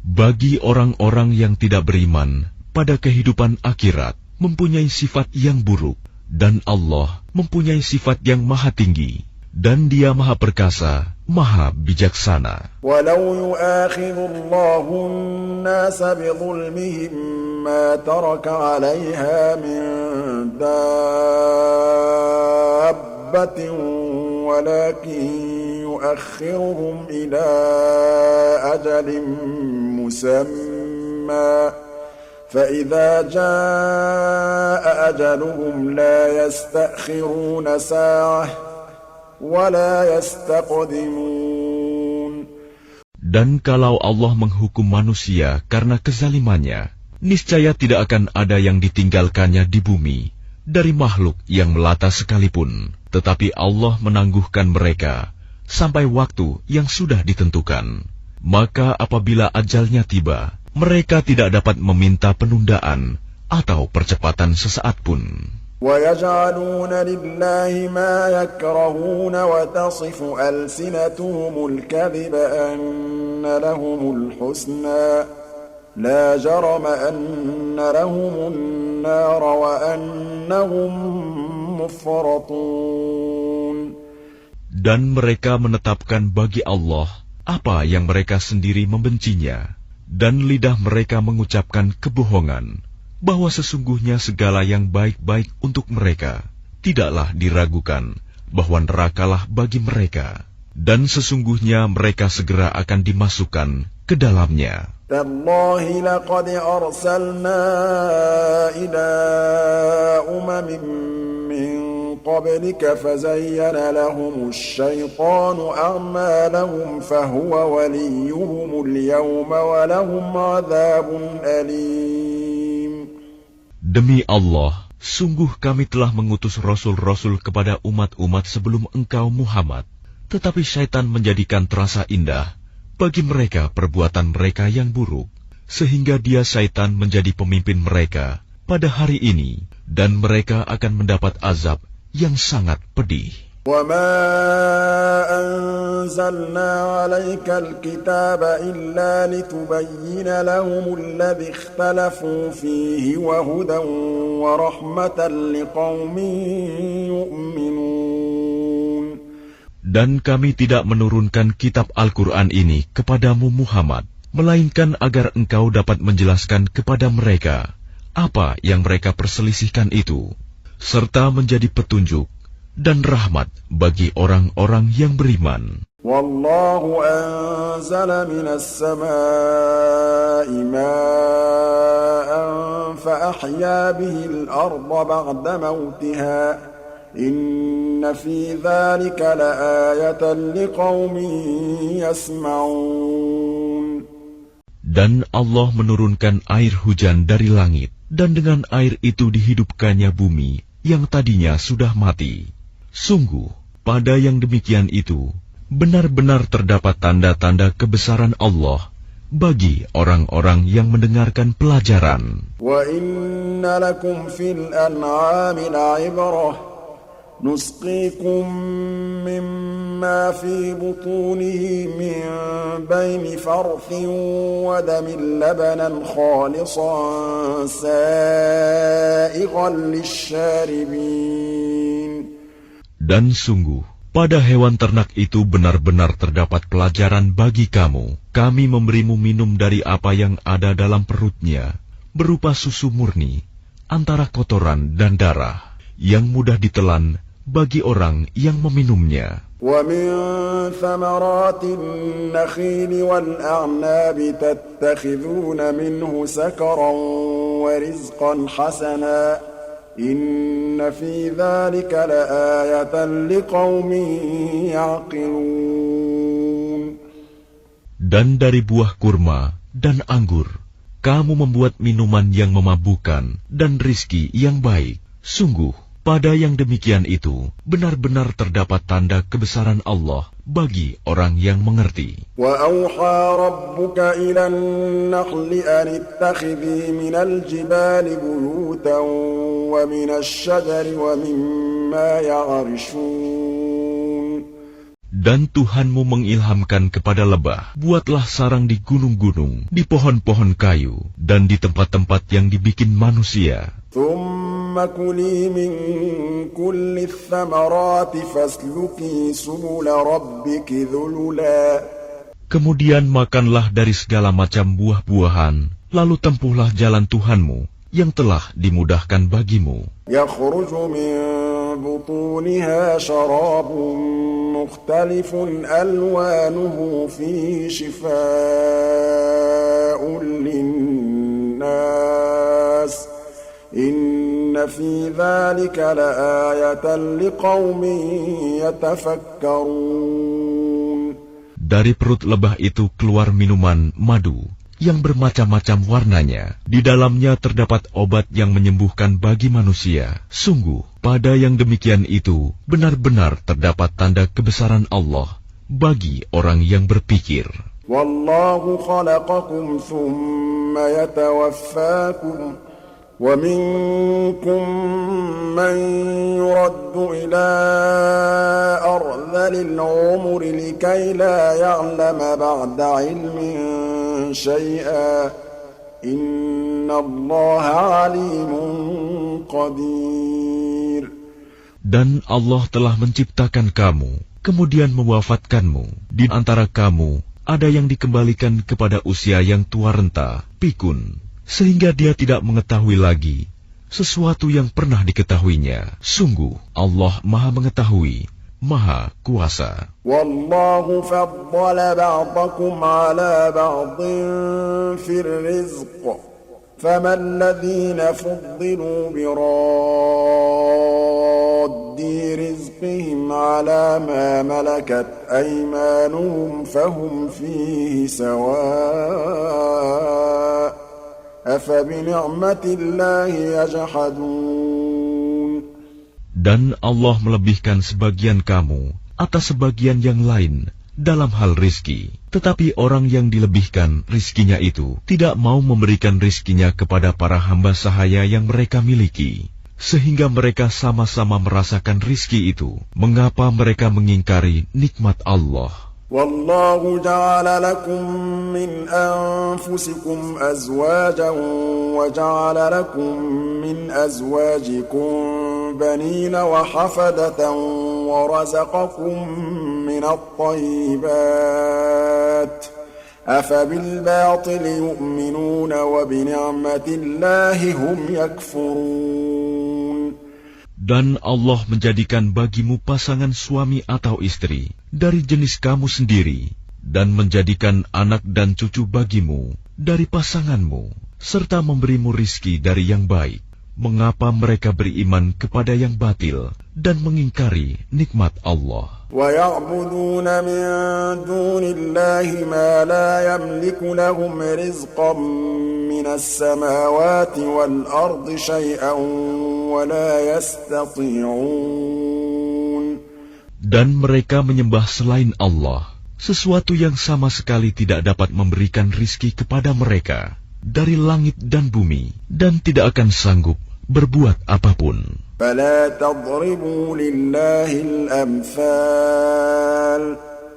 Bagi orang-orang yang tidak beriman pada kehidupan akhirat, mempunyai sifat yang buruk, dan Allah mempunyai sifat yang maha tinggi, dan Dia maha perkasa, maha bijaksana. وَلَوْ يُؤَاخِذُ اللَّهُ النَّاسَ بِظُلْمِهِمْ مَا تَرَكَ عَلَيْهَا مِن دَابَّةٍ وَلَكِن يُؤَخِّرُهُمْ إِلَىٰ أَجَلٍ مُّسَمًّى فَإِذَا جَاءَ أَجَلُهُمْ لَا يَسْتَأْخِرُونَ سَاعَةً وَلَا يَسْتَقْدِمُونَ. Dan kalau Allah menghukum manusia karena kezalimannya, niscaya tidak akan ada yang ditinggalkannya di bumi dari makhluk yang melata sekalipun, tetapi Allah menangguhkan mereka sampai waktu yang sudah ditentukan. Maka apabila ajalnya tiba, mereka tidak dapat meminta penundaan atau percepatan sesaat pun. وَيَجْعَلُونَ لِلَّهِ مَا يَكْرَهُونَ وَتَصِفُ أَلْسِنَتُهُمُ الْكَذِبَ أَنَّ لَهُمُ الْحُسْنَىٰ لَا جَرَمَ أَنَّ لَهُمُ النَّارَ وَأَنَّهُم مُّفْرَطُونَ. Dan mereka menetapkan bagi Allah apa yang mereka sendiri membencinya, dan lidah mereka mengucapkan kebohongan, bahwa sesungguhnya segala yang baik-baik untuk mereka tidaklah diragukan bahwa nerakalah bagi mereka, dan sesungguhnya mereka segera akan dimasukkan ke dalamnya. تَاللَّهِ لَقَدْ أَرْسَلْنَا إِلَىٰ أُمَمٍ مِّن قَبْلِكَ فَزَيَّنَ لَهُمُ الشَّيْطَانُ أَعْمَالَهُمْ فَهُوَ وَلِيُّهُمُ الْيَوْمَ وَلَهُمْ عَذَابٌ أَلِيمٌ. Demi Allah, sungguh kami telah mengutus rasul-rasul kepada umat-umat sebelum engkau Muhammad, tetapi syaitan menjadikan terasa indah bagi mereka perbuatan mereka yang buruk, sehingga dia syaitan menjadi pemimpin mereka pada hari ini, dan mereka akan mendapat azab yang sangat pedih. وَمَا أَنزَلْنَا عَلَيْكَ الْكِتَابَ إِلَّا لِتُبَيِّنَ لَهُمُ الَّذِي اخْتَلَفُوا فِيهِ وَهُدًى وَرَحْمَةً لِقَوْمٍ يُؤْمِنُونَ. Dan kami tidak menurunkan kitab Al-Quran ini kepadamu Muhammad, melainkan agar engkau dapat menjelaskan kepada mereka apa yang mereka perselisihkan itu, serta menjadi petunjuk dan rahmat bagi orang-orang yang beriman. Wallahu anzala minas samaa'i ma'an fa ahya bihi al-ardha ba'da mawtiha. Inna fi dzalika laayatan liqaumin yasma'un. Dan Allah menurunkan air hujan dari langit, dan dengan air itu dihidupkannya bumi yang tadinya sudah mati. Sungguh, pada yang demikian itu, benar-benar terdapat tanda-tanda kebesaran Allah bagi orang-orang yang mendengarkan pelajaran. Wa inna lakum fil an'ami la'ibrah. نسقيكم مما في بطونه من بين فرث ودم لبنا خالصا سائغا للشاربين. Dan sungguh, pada hewan ternak itu benar-benar terdapat pelajaran bagi kamu. Kami memberimu minum dari apa yang ada dalam perutnya, berupa susu murni, antara kotoran dan darah, yang mudah ditelan bagi orang yang meminumnya. وَمِن ثَمَرَاتِ النَّخِيلِ وَالْأَعْنَابِ تَتَّخِذُونَ مِنْهُ سَكَرًا وَرِزْقًا حَسَنًا إِنَّ فِي ذَلِكَ لَآيَةً لِقَوْمٍ يَعْقِلُونَ. Dan dari buah kurma dan anggur, kamu membuat minuman yang memabukkan dan rizki yang baik. Sungguh, pada yang demikian itu, benar-benar terdapat tanda kebesaran Allah bagi orang yang mengerti. وَأَوْحَى رَبُّكَ إِلَى النَّحْلِ أَنِ اتَّخِذِي مِنَ الْجِبَالِ بُيُوتًا وَمِنَ الشَّجَرِ وَمِمَّا يَعْرِشُونَ. Dan Tuhanmu mengilhamkan kepada lebah, buatlah sarang di gunung-gunung, di pohon-pohon kayu, dan di tempat-tempat yang dibikin manusia. ثُمَّ كُلِي مِن كُلِّ الثَّمَرَاتِ فَاسْلُكِي سُبُلَ رَبِّكِ ذُلُلًا. Kemudian makanlah dari segala macam buah-buahan, lalu tempuhlah jalan Tuhanmu yang telah dimudahkan bagimu. يَخْرُجُ مِن بُطُونِهَا شَرَابٌ مُخْتَلِفٌ أَلْوَانُهُ فِيهِ شِفَاءٌ لِلنَّاسِ إِنَّ فِي ذَلِكَ لَآيَةً لِقَوْمٍ يَتَفَكَّرُونَ. Dari perut lebah itu keluar minuman madu yang bermacam-macam warnanya. Di dalamnya terdapat obat yang menyembuhkan bagi manusia. Sungguh, pada yang demikian itu benar-benar terdapat tanda kebesaran Allah bagi orang yang berpikir. Wallahu khalaqakum thumma yatawaffakum ومنكم من يرد إلى أرذل العمر لكي لا يعلم بعد علم شيئا إن الله عليم قدير. Dan Allah telah menciptakan kamu, kemudian mewafatkanmu. Di antara kamu ada yang dikembalikan kepada usia yang tua renta, pikun, sehingga dia tidak mengetahui lagi sesuatu yang pernah diketahuinya. Sungguh, Allah Maha Mengetahui, Maha Kuasa. Wallahu faddala ba'dakum ala ba'din fir rizq. Fama alladhina fuddilu biraddi rizqihim ala ma malakat aymanuhum fahum fihi sawa'. Dan Allah melebihkan sebagian kamu atas sebagian yang lain dalam hal rizki. Tetapi orang yang dilebihkan rizkinya itu tidak mau memberikan rizkinya kepada para hamba sahaya yang mereka miliki, sehingga mereka sama-sama merasakan rizki itu. Mengapa mereka mengingkari nikmat Allah? Wallahu ja'ala lakum min anfusikum azwajan wa ja'ala lakum min azwajikum banina wa hafadatan wa razaqakum min at-tayyibat afa bil batili yu'minuna wa bi ni'matillahi hum yakfurun. Dan Allah menjadikan bagimu pasangan suami atau istri dari jenis kamu sendiri, dan menjadikan anak dan cucu bagimu dari pasanganmu, serta memberimu rizki dari yang baik. Mengapa mereka beriman kepada yang batil dan mengingkari nikmat Allah? وَيَعْبُدُونَ مِن دُونِ اللَّهِ مَا لَا يَمْلِكُ لَهُمْ رِزْقًا مِّنَ السَّمَاوَاتِ وَالْأَرْضِ شَيْئًا وَلَا يَسْتَطِيعُونَ. Dan mereka menyembah selain Allah sesuatu yang sama sekali tidak dapat memberikan rizki kepada mereka dari langit dan bumi, dan tidak akan sanggup berbuat apapun. فَلَا تَضْرِبُوا لِلَّهِ الْأَمْثَالَ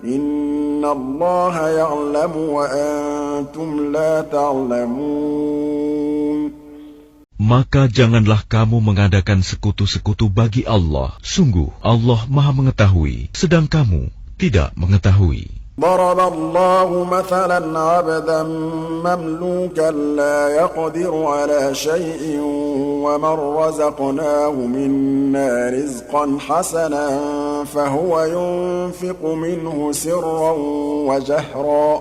إِنَّ اللَّهَ يَعْلَمُ وَأَنْتُمْ لَا تَعْلَمُونَ. Maka janganlah kamu mengadakan sekutu-sekutu bagi Allah. Sungguh, Allah Maha Mengetahui, sedang kamu tidak mengetahui. ضرب الله مثلا عبدا مملوكا لا يقدر على شيء ومن رزقناه منا رزقا حسنا فهو ينفق منه سرا وجهرا.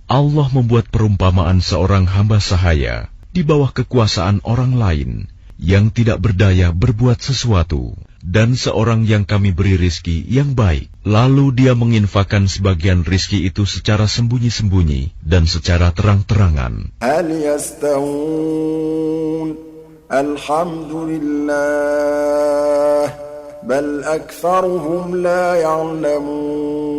Allah membuat perumpamaan seorang hamba sahaya di bawah kekuasaan orang lain yang tidak berdaya berbuat sesuatu, dan seorang yang kami beri rizki yang baik, lalu dia menginfakkan sebagian rizki itu secara sembunyi-sembunyi dan secara terang-terangan. Hal yastawun, alhamdulillah, bal aktsaruhum la ya'lamun.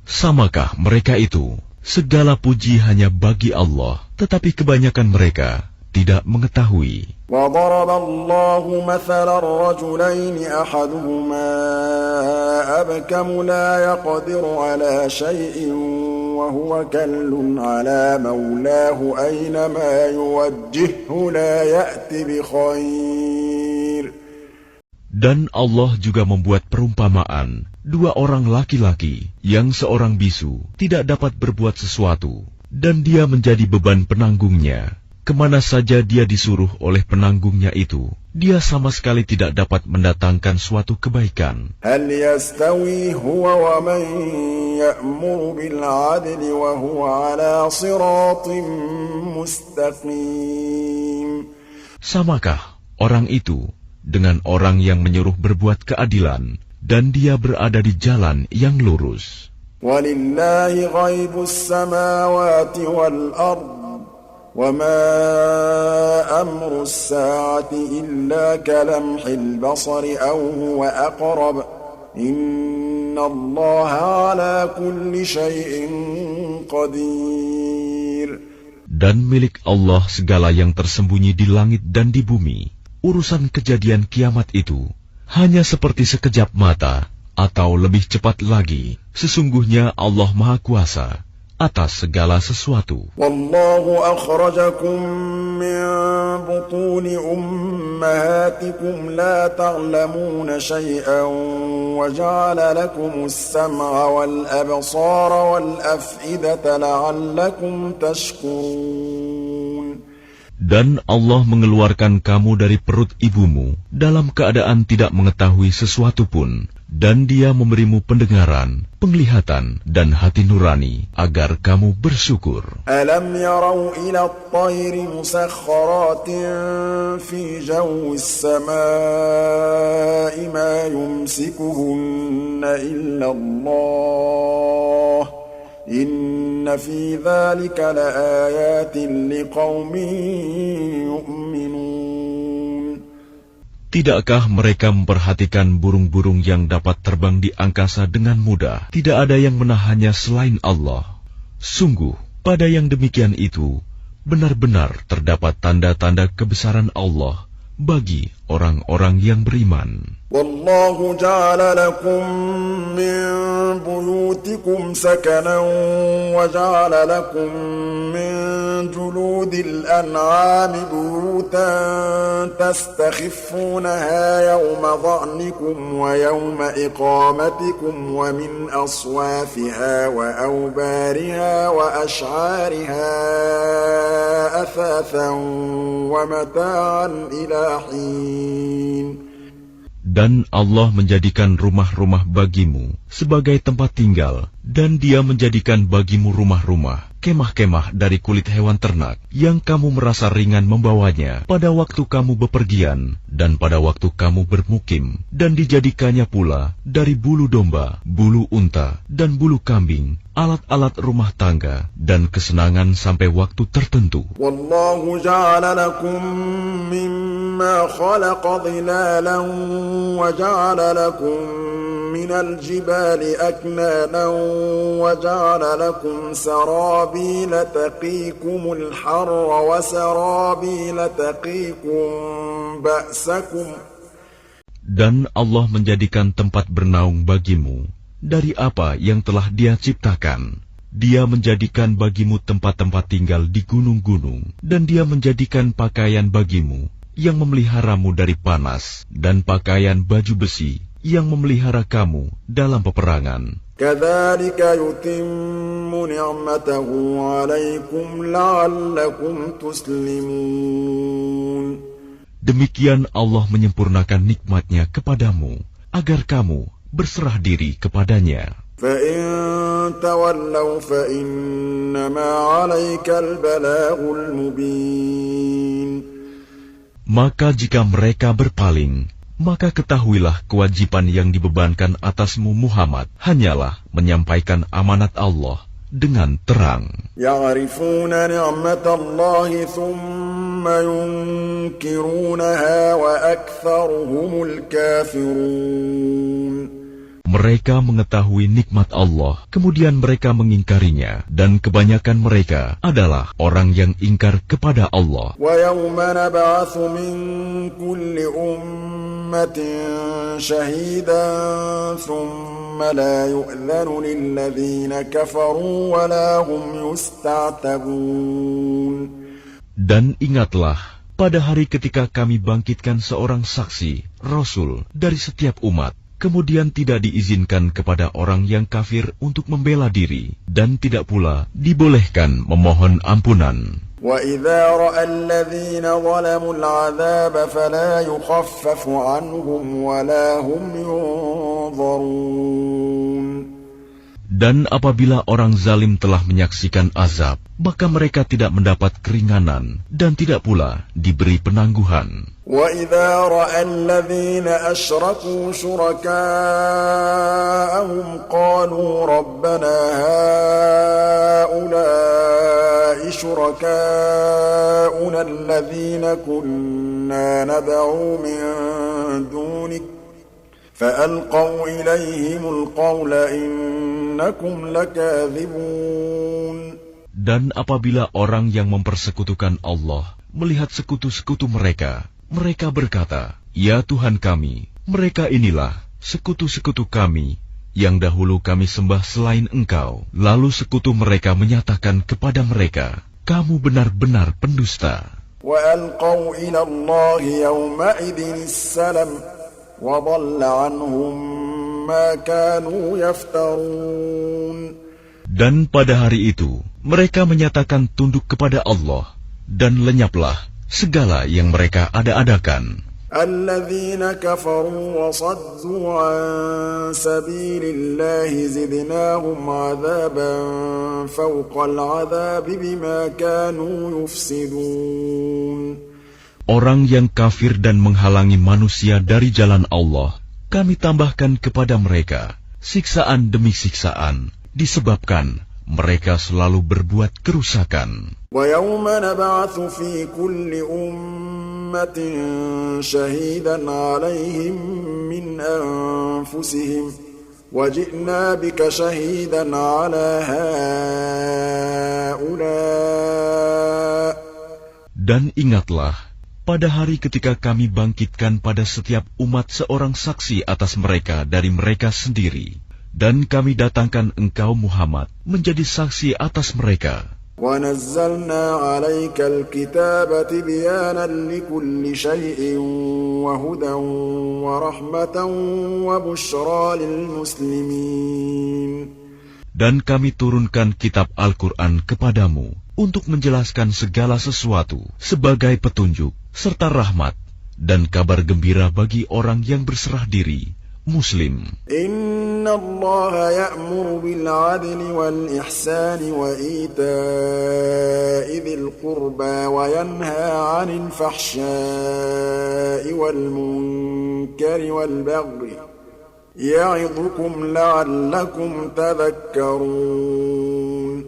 Samakah mereka itu? Segala puji hanya bagi Allah, tetapi kebanyakan mereka tidak mengetahui. وَضَرَبَ اللَّهُ مَثَلًا رَجُلَيْنِ أَحَدُهُمَا أَبْكَمُ لَا يَقْدِرُ عَلَى شَيْءٍ وَهُوَ كَلٌّ عَلَى مَوْلَاهُ أَيْنَمَا يُوَجِّههُّ لَا يَأْتِ بِخَيْرٍ. Dan Allah juga membuat perumpamaan dua orang laki-laki yang seorang bisu tidak dapat berbuat sesuatu, dan dia menjadi beban penanggungnya. Kemana saja dia disuruh oleh penanggungnya itu, dia sama sekali tidak dapat mendatangkan suatu kebaikan. Hal yastawi huwa wa man ya'muru bil 'adli wa huwa 'ala siratin mustaqim. Samakah orang itu dengan orang yang menyuruh berbuat keadilan, dan dia berada di jalan yang lurus? Walillahi ghaibus samawati wal ardh وَمَا أَمْرُ السَّاعَةِ إِلَّا كَلَمْحِ الْبَصَرِ أَوْ هُوَ أَقْرَبُ إِنَّ اللَّهَ عَلَى كُلِّ شَيْءٍ قَدِيرٌ. Dan milik Allah segala yang tersembunyi di langit dan di bumi. Urusan kejadian kiamat itu hanya seperti sekejap mata, atau lebih cepat lagi. Sesungguhnya Allah Maha Kuasa atas segala sesuatu. Wallahu akhrajakum min butuni ummahatikum la ta'lamuna shay'an wa ja'ala lakumus sam'a wal absara wal af'idata la'allakum tashkurun. Dan Allah mengeluarkan kamu dari perut ibumu dalam keadaan tidak mengetahui sesuatu pun, dan Dia memberimu pendengaran, penglihatan, dan hati nurani agar kamu bersyukur. Alam yarau ila at-tayri musakhkharatin fi jawis samai ma yumsikuhunna illa Allah. Inna fi dhalika laayatin liqaumin yu'minun. Tidakkah mereka memperhatikan burung-burung yang dapat terbang di angkasa dengan mudah? Tidak ada yang menahannya selain Allah. Sungguh, pada yang demikian itu, benar-benar terdapat tanda-tanda kebesaran Allah bagi orang-orang yang beriman. Wallahu ja'ala lakum min buyutikum sakanan wa ja'ala lakum min juludil an'ami buyutan tastakhiffunaha yawma dha'nikum wa yawma iqamatikum wa min aswafiha wa awbariha wa ash'ariha athathan wa mata'an ila hin. Dan Allah menjadikan rumah-rumah bagimu sebagai tempat tinggal, dan Dia menjadikan bagimu rumah-rumah, kemah-kemah dari kulit hewan ternak, yang kamu merasa ringan membawanya pada waktu kamu bepergian dan pada waktu kamu bermukim, dan dijadikannya pula dari bulu domba, bulu unta, dan bulu kambing, alat-alat rumah tangga, dan kesenangan sampai waktu tertentu. Wallahu ja'ala lakum mimma khalaqa dhilalan wa ja'ala lakum minal jibali aknanan wa ja'ala lakum sarabila taqikumul harra wa sarabila taqikum ba'sakum. Dan Allah menjadikan tempat bernaung bagimu dari apa yang telah Dia ciptakan. Dia menjadikan bagimu tempat-tempat tinggal di gunung-gunung, dan Dia menjadikan pakaian bagimu yang memeliharamu dari panas, dan pakaian baju besi yang memelihara kamu dalam peperangan. Kadzalika yutimmu ni'matahu 'alaikum la'allakum tuslimun. Demikian Allah menyempurnakan nikmat-Nya kepadamu agar kamu berserah diri kepadanya. فَإِن تَوَلَّوْا فَإِنَّمَا عَلَيْكَ الْبَلَاغُ الْمُبِينُ. Maka jika mereka berpaling, maka ketahuilah kewajiban yang dibebankan atasmu Muhammad hanyalah menyampaikan amanat Allah dengan terang. يَعْرِفُونَ نِعْمَةَ اللَّهِ ثُمَّ يُنْكِرُونَهَا وَأَكْثَرُهُمُ الْكَافِرُونَ. Mereka mengetahui nikmat Allah, kemudian mereka mengingkarinya, dan kebanyakan mereka adalah orang yang ingkar kepada Allah. وَيَوْمَ نَبْعَثُ مِنْ كُلِّ أُمَّةٍ شَهِيدًا ثُمَّ لَا يُؤْذَنُ لِلَّذِينَ كَفَرُوا وَلَا هُمْ يُسْتَعْتَبُونَ. Dan ingatlah, pada hari ketika kami bangkitkan seorang saksi, Rasul, dari setiap umat, kemudian tidak diizinkan kepada orang yang kafir untuk membela diri, dan tidak pula dibolehkan memohon ampunan. وَإِذَا رَأَى الَّذِينَ ظَلَمُوا الْعَذَابَ فَلَا يُخَفَّفُ عَنْهُمْ وَلَا هُمْ يُنظَرُونَ. Dan apabila orang zalim telah menyaksikan azab, maka mereka tidak mendapat keringanan dan tidak pula diberi penangguhan. وَإِذَا رَأَى الَّذِينَ أَشْرَكُوا شُرَكَاءَهُمْ قَالُوا رَبَّنَا هَؤُلَاءِ شُرَكَاؤُنَا الَّذِينَ كُنَّا نَدْعُو مِن دُونِكَ فَأَلْقَوْا إِلَيْهِمُ الْقَوْلَ إِنَّكُمْ لَكَاذِبُونَ. Dan apabila orang yang mempersekutukan Allah melihat sekutu-sekutu mereka, mereka berkata, "Ya Tuhan kami, mereka inilah sekutu-sekutu kami yang dahulu kami sembah selain Engkau." Lalu sekutu mereka menyatakan kepada mereka, "Kamu benar-benar pendusta." وَأَلْقَوْا إِلَى اللَّهِ يَوْمَئِذٍ السَّلَمَ وَضَلَّ عَنْهُمْ مَا كَانُوا يَفْتَرُونَ. Dan pada hari itu, mereka menyatakan tunduk kepada Allah, dan lenyaplah segala yang mereka ada-adakan. الَّذِينَ كَفَرُوا وَصَدُّوا عَن سَبِيلِ اللَّهِ زِدْنَاهُمْ عَذَابًا فَوْقَ الْعَذَابِ بِمَا كَانُوا يُفْسِدُونَ. Orang yang kafir dan menghalangi manusia dari jalan Allah, kami tambahkan kepada mereka siksaan demi siksaan, disebabkan mereka selalu berbuat kerusakan. وَيَوْمَ نَبْعَثُ فِي كُلِّ أُمَّةٍ شَهِيدًا عَلَيْهِمْ مِنْ أَنفُسِهِمْ وَجِئْنَا بِكَ شَهِيدًا عَلَى هَؤُلَاءِ. Dan ingatlah, pada hari ketika kami bangkitkan pada setiap umat seorang saksi atas mereka dari mereka sendiri, dan kami datangkan engkau Muhammad menjadi saksi atas mereka. وَنَزَّلْنَا عَلَيْكَ الْكِتَابَ تِبْيَانًا لِكُلِّ شَيْءٍ وَهُدًى وَرَحْمَةً وَبُشْرَى لِلْمُسْلِمِينَ. Dan kami turunkan kitab Al-Quran kepadamu untuk menjelaskan segala sesuatu sebagai petunjuk serta rahmat dan kabar gembira bagi orang yang berserah diri, Muslim. Inna Allah ya'muru bil 'adli wal ihsani wa ita'i dzil qurba wa yanha 'anil fahsya'i wal munkari wal baghi ya'idhukum la'allakum tadhakkarun.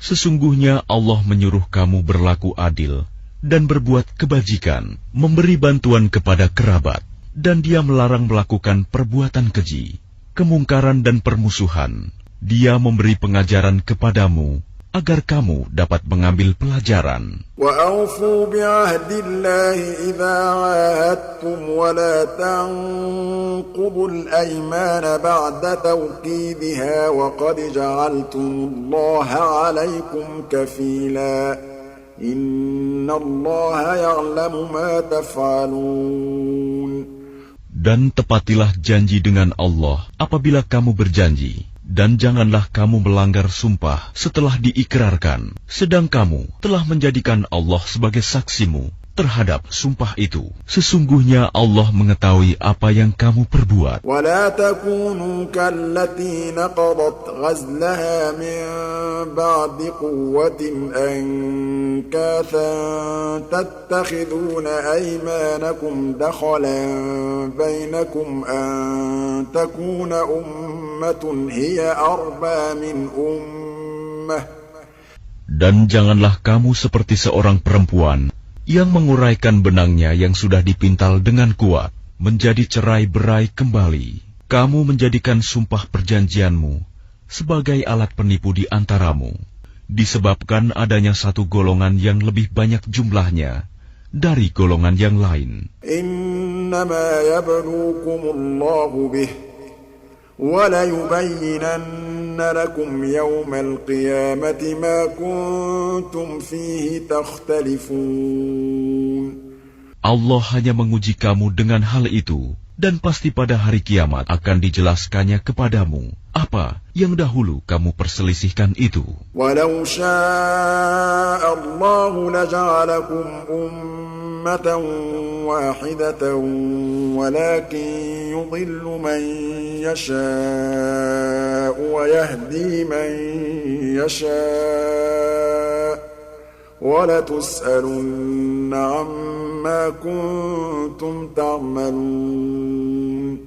Sesungguhnya Allah menyuruh kamu berlaku adil dan berbuat kebajikan, memberi bantuan kepada kerabat, dan Dia melarang melakukan perbuatan keji, kemungkaran dan permusuhan. Dia memberi pengajaran kepadamu agar kamu dapat mengambil pelajaran. وَأَوْفُوا بِعَهْدِ اللَّهِ إِذَا عَاهَدتُّمْ وَلَا تَنقُضُوا الْأَيْمَانَ بَعْدَ تَوْكِيدِهَا وَقَدْ جَعَلْتُمُ اللَّهَ عَلَيْكُمْ كَفِيلًا إِنَّ اللَّهَ يَعْلَمُ مَا تَفْعَلُونَ. Dan tepatilah janji dengan Allah apabila kamu berjanji, dan janganlah kamu melanggar sumpah setelah diikrarkan, sedang kamu telah menjadikan Allah sebagai saksimu terhadap sumpah itu. Sesungguhnya Allah mengetahui apa yang kamu perbuat. وَلَا تَكُونُوا كَالَّتِي نَقَضَتْ غَزْلَهَا مِنْ بَعْدِ قُوَّةٍ أَنْكَاثًا تَتَّخِذُونَ أَيْمَانَكُمْ دَخَلًا بَيْنَكُمْ أَنْ تَكُونَ أُمَّةٌ هِيَ أَرْبَى مِنْ أُمَّةٍ. Dan janganlah kamu seperti seorang perempuan yang menguraikan benangnya yang sudah dipintal dengan kuat, menjadi cerai-berai kembali. Kamu menjadikan sumpah perjanjianmu sebagai alat penipu di antaramu, disebabkan adanya satu golongan yang lebih banyak jumlahnya dari golongan yang lain. Innama yablukumullahu bih وَلَيُبَيِّنَنَّ لَكُمْ يَوْمَ الْقِيَامَةِ مَا كُنْتُمْ فِيهِ تَخْتَلِفُونَ. Allah hanya menguji kamu dengan hal itu, dan pasti pada hari kiamat akan dijelaskannya kepadamu apa yang dahulu kamu perselisihkan itu. وَلَوْ شَاءَ اللَّهُ لَجَعَلَكُمْ أُمَّةً وَاحِدَةً وَلَكِنْ يُضِلُّ مَنْ يَشَاءُ وَيَهْدِي مَنْ يَشَاءُ وَلَتُسْأَلُنَّ عَمَّا كُنْتُمْ تَعْمَلُونَ.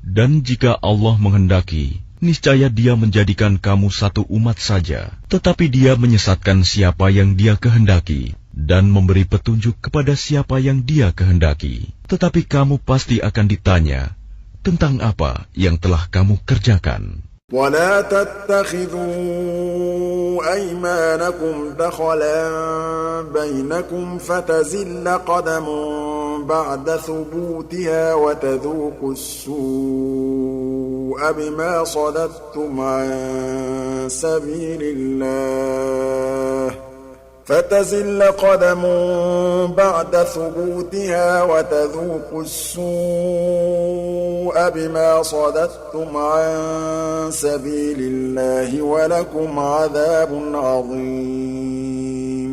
Dan jika Allah menghendaki, niscaya Dia menjadikan kamu satu umat saja, tetapi Dia menyesatkan siapa yang Dia kehendaki, dan memberi petunjuk kepada siapa yang Dia kehendaki. Tetapi kamu pasti akan ditanya tentang apa yang telah kamu kerjakan. ولا تتخذوا أيمانكم دخلا بينكم فتزل قدم بعد ثبوتها وتذوقوا السوء بما صددتم عن سبيل الله فتزل قدم بعد ثبوتها وتذوقوا السوء بما صددتم عن سبيل الله ولكم عذاب عظيم.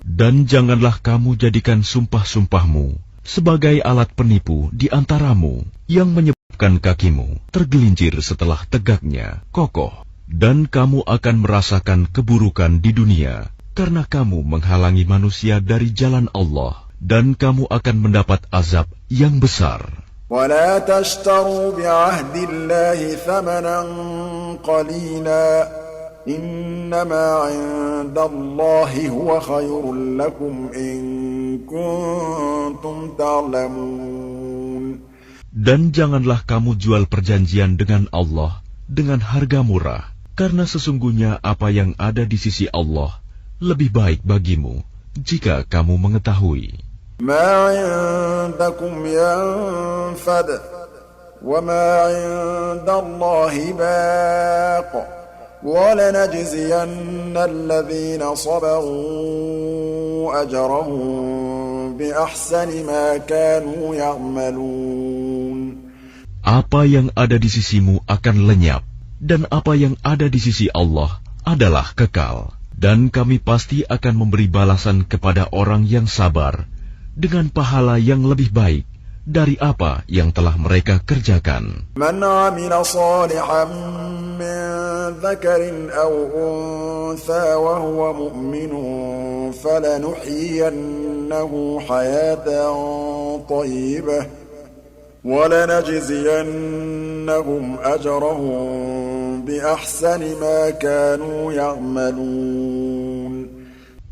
Dan janganlah kamu jadikan sumpah-sumpahmu sebagai alat penipu di antaramu yang menyebabkan kakimu tergelincir setelah tegaknya kokoh, dan kamu akan merasakan keburukan di dunia karena kamu menghalangi manusia dari jalan Allah, dan kamu akan mendapat azab yang besar. وَلَا تَشْتَرُوا بِعَهْدِ اللَّهِ ثَمَنًا قَلِيلًا إِنَّمَا عِندَ اللَّهِ هُوَ خَيْرٌ لَكُمْ إِن كُنتُمْ تَعْلَمُونَ. Dan janganlah kamu jual perjanjian dengan Allah dengan harga murah, karena sesungguhnya apa yang ada di sisi Allah lebih baik bagimu jika kamu mengetahui. مَا عِندَكُمْ يَنفَدُ وَمَا عِندَ اللَّهِ بَاقٍ وَلَنَجْزِيَنَّ الَّذِينَ صَبَرُوا أَجْرَهُم بِأَحْسَنِ مَا كَانُوا يَعْمَلُونَ. Apa yang ada di sisimu akan lenyap, dan apa yang ada di sisi Allah adalah kekal. Dan kami pasti akan memberi balasan kepada orang yang sabar dengan pahala yang lebih baik dari apa yang telah mereka kerjakan. Man 'amila shalihan min dzakarin aw untha wa huwa mu'minun falanuhyiyannahu hayatan thayyibah wa lanajziyannahum ajrahum bi ahsani ma kanu ya'malun.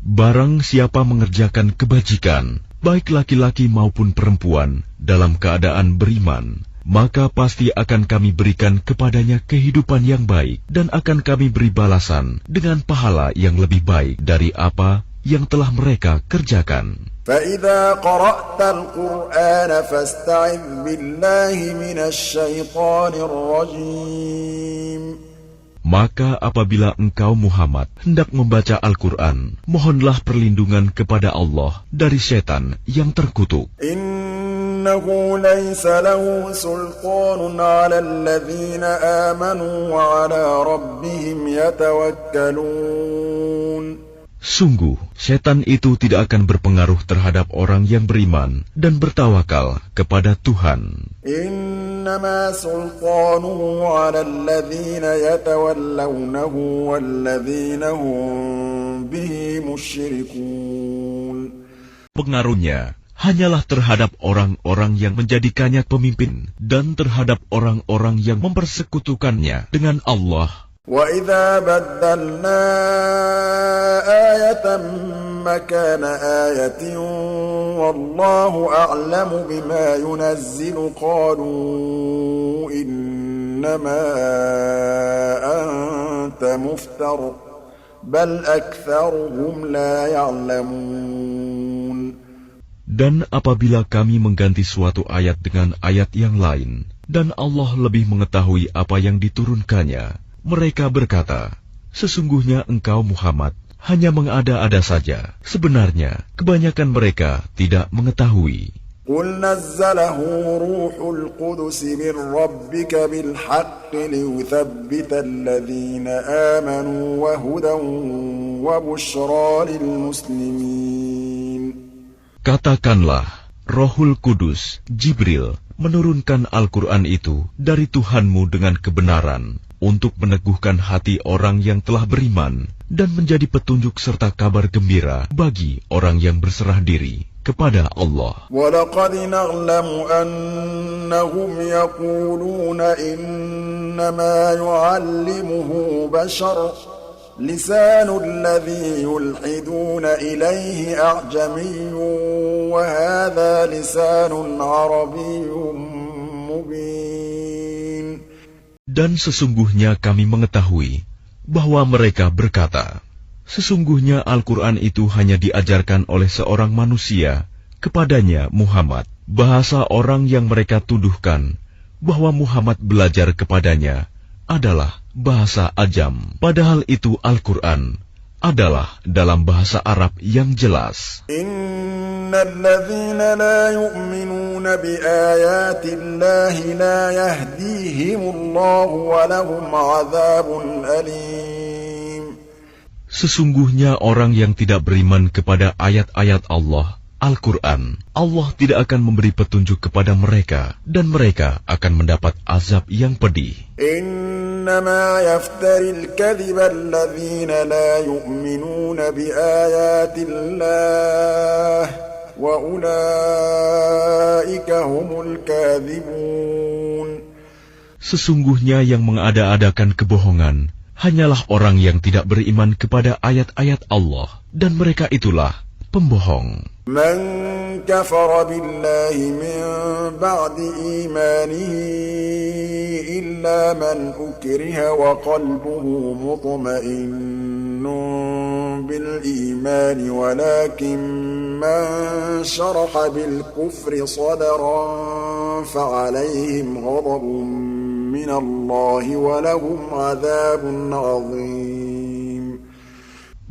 Barang siapa mengerjakan kebajikan, baik laki-laki maupun perempuan, dalam keadaan beriman, maka pasti akan kami berikan kepadanya kehidupan yang baik, dan akan kami beri balasan dengan pahala yang lebih baik dari apa yang telah mereka kerjakan. فَإِذَا قَرَأْتَ الْقُرْآنَ فَاسْتَعِذْ بِاللَّهِ مِنَ الشَّيْطَانِ الرَّجِيمِ. Maka apabila engkau Muhammad hendak membaca Al-Quran, mohonlah perlindungan kepada Allah dari setan yang terkutuk. Innahu laysa lahu sultanun 'ala alladhina amanu wa 'ala rabbihim yatawakkalun. Sungguh, setan itu tidak akan berpengaruh terhadap orang yang beriman dan bertawakal kepada Tuhan. Innama sultanuhu 'ala alladhina yatawallawnahu walladhina hum bihi musyrikun. Pengaruhnya hanyalah terhadap orang-orang yang menjadikannya pemimpin dan terhadap orang-orang yang mempersekutukannya dengan Allah. وَإِذَا بَدَّلْنَا آيَةً مَكَانَ آيَةٍ وَاللَّهُ أَعْلَمُ بِمَا يُنَزِّلُ قَالُوا إِنَّمَا أَنتَ مُفْتَرٍ بَلْ أَكْثَرُهُمْ لَا يَعْلَمُونَ. Dan apabila kami mengganti suatu ayat dengan ayat yang lain, dan Allah lebih mengetahui apa yang diturunkannya, mereka berkata, sesungguhnya engkau Muhammad hanya mengada-ada saja. Sebenarnya, kebanyakan mereka tidak mengetahui. قُلْ نَزَّلَهُ رُوحُ الْقُدُسِ مِنْ رَبِّكَ بِالْحَقِّ لِيُثَبِّتَ الَّذِينَ آمَنُوا وَهُدًى وَبُشْرَى لِلْمُسْلِمِينَ. Katakanlah, Rohul Kudus, Jibril, menurunkan Al-Quran itu dari Tuhanmu dengan kebenaran, untuk meneguhkan hati orang yang telah beriman dan menjadi petunjuk serta kabar gembira bagi orang yang berserah diri kepada Allah. وَلَقَدْ نَعْلَمُ أَنَّهُمْ يَقُولُونَ إِنَّمَا يُعَلِّمُهُ بَشَرٌ لِسَانُ الَّذِي يُلْحِدُونَ إِلَيْهِ أَعْجَمِيٌّ وَهَذَا لِسَانٌ عَرَبِيٌّ مُبِينٌ. Dan sesungguhnya kami mengetahui bahwa mereka berkata, sesungguhnya Al-Quran itu hanya diajarkan oleh seorang manusia kepadanya Muhammad. Bahasa orang yang mereka tuduhkan bahwa Muhammad belajar kepadanya adalah bahasa Ajam. Padahal itu Al-Quran adalah dalam bahasa Arab yang jelas. Innalladzina la yu'minuna biayatillahi la yahdihimullahu wa lahum 'adzabun alim. Sesungguhnya orang yang tidak beriman kepada ayat-ayat Allah, Al-Quran, Allah tidak akan memberi petunjuk kepada mereka dan mereka akan mendapat azab yang pedih. Innama yaftaril kadhiba alladhina la yu'minuna biayatillah wa ulaika humul kadhibun. Sesungguhnya yang mengada-adakan kebohongan hanyalah orang yang tidak beriman kepada ayat-ayat Allah dan mereka itulah pembohong. Man kafara billahi min ba'di imanihi illa man ukriha wa qalbuhu mutma'innun bil imani walakin man sharaha bil kufri sadran fa'alayhim ghadabun min Allah wa lahum 'adzabun 'adzim.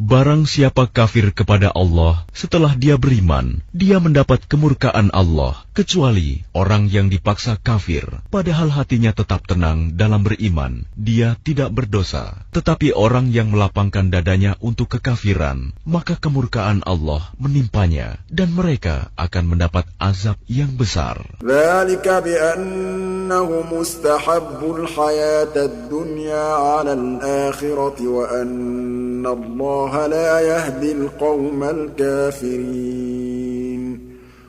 Barang siapa kafir kepada Allah setelah dia beriman, dia mendapat kemurkaan Allah, kecuali orang yang dipaksa kafir, padahal hatinya tetap tenang dalam beriman, dia tidak berdosa. Tetapi orang yang melapangkan dadanya untuk kekafiran, maka kemurkaan Allah menimpanya, dan mereka akan mendapat azab yang besar. Dzalika bi'annahu mustahabbul hayatad dunya 'alal akhirati wa anna Allah la yahdil qaumal kafirin.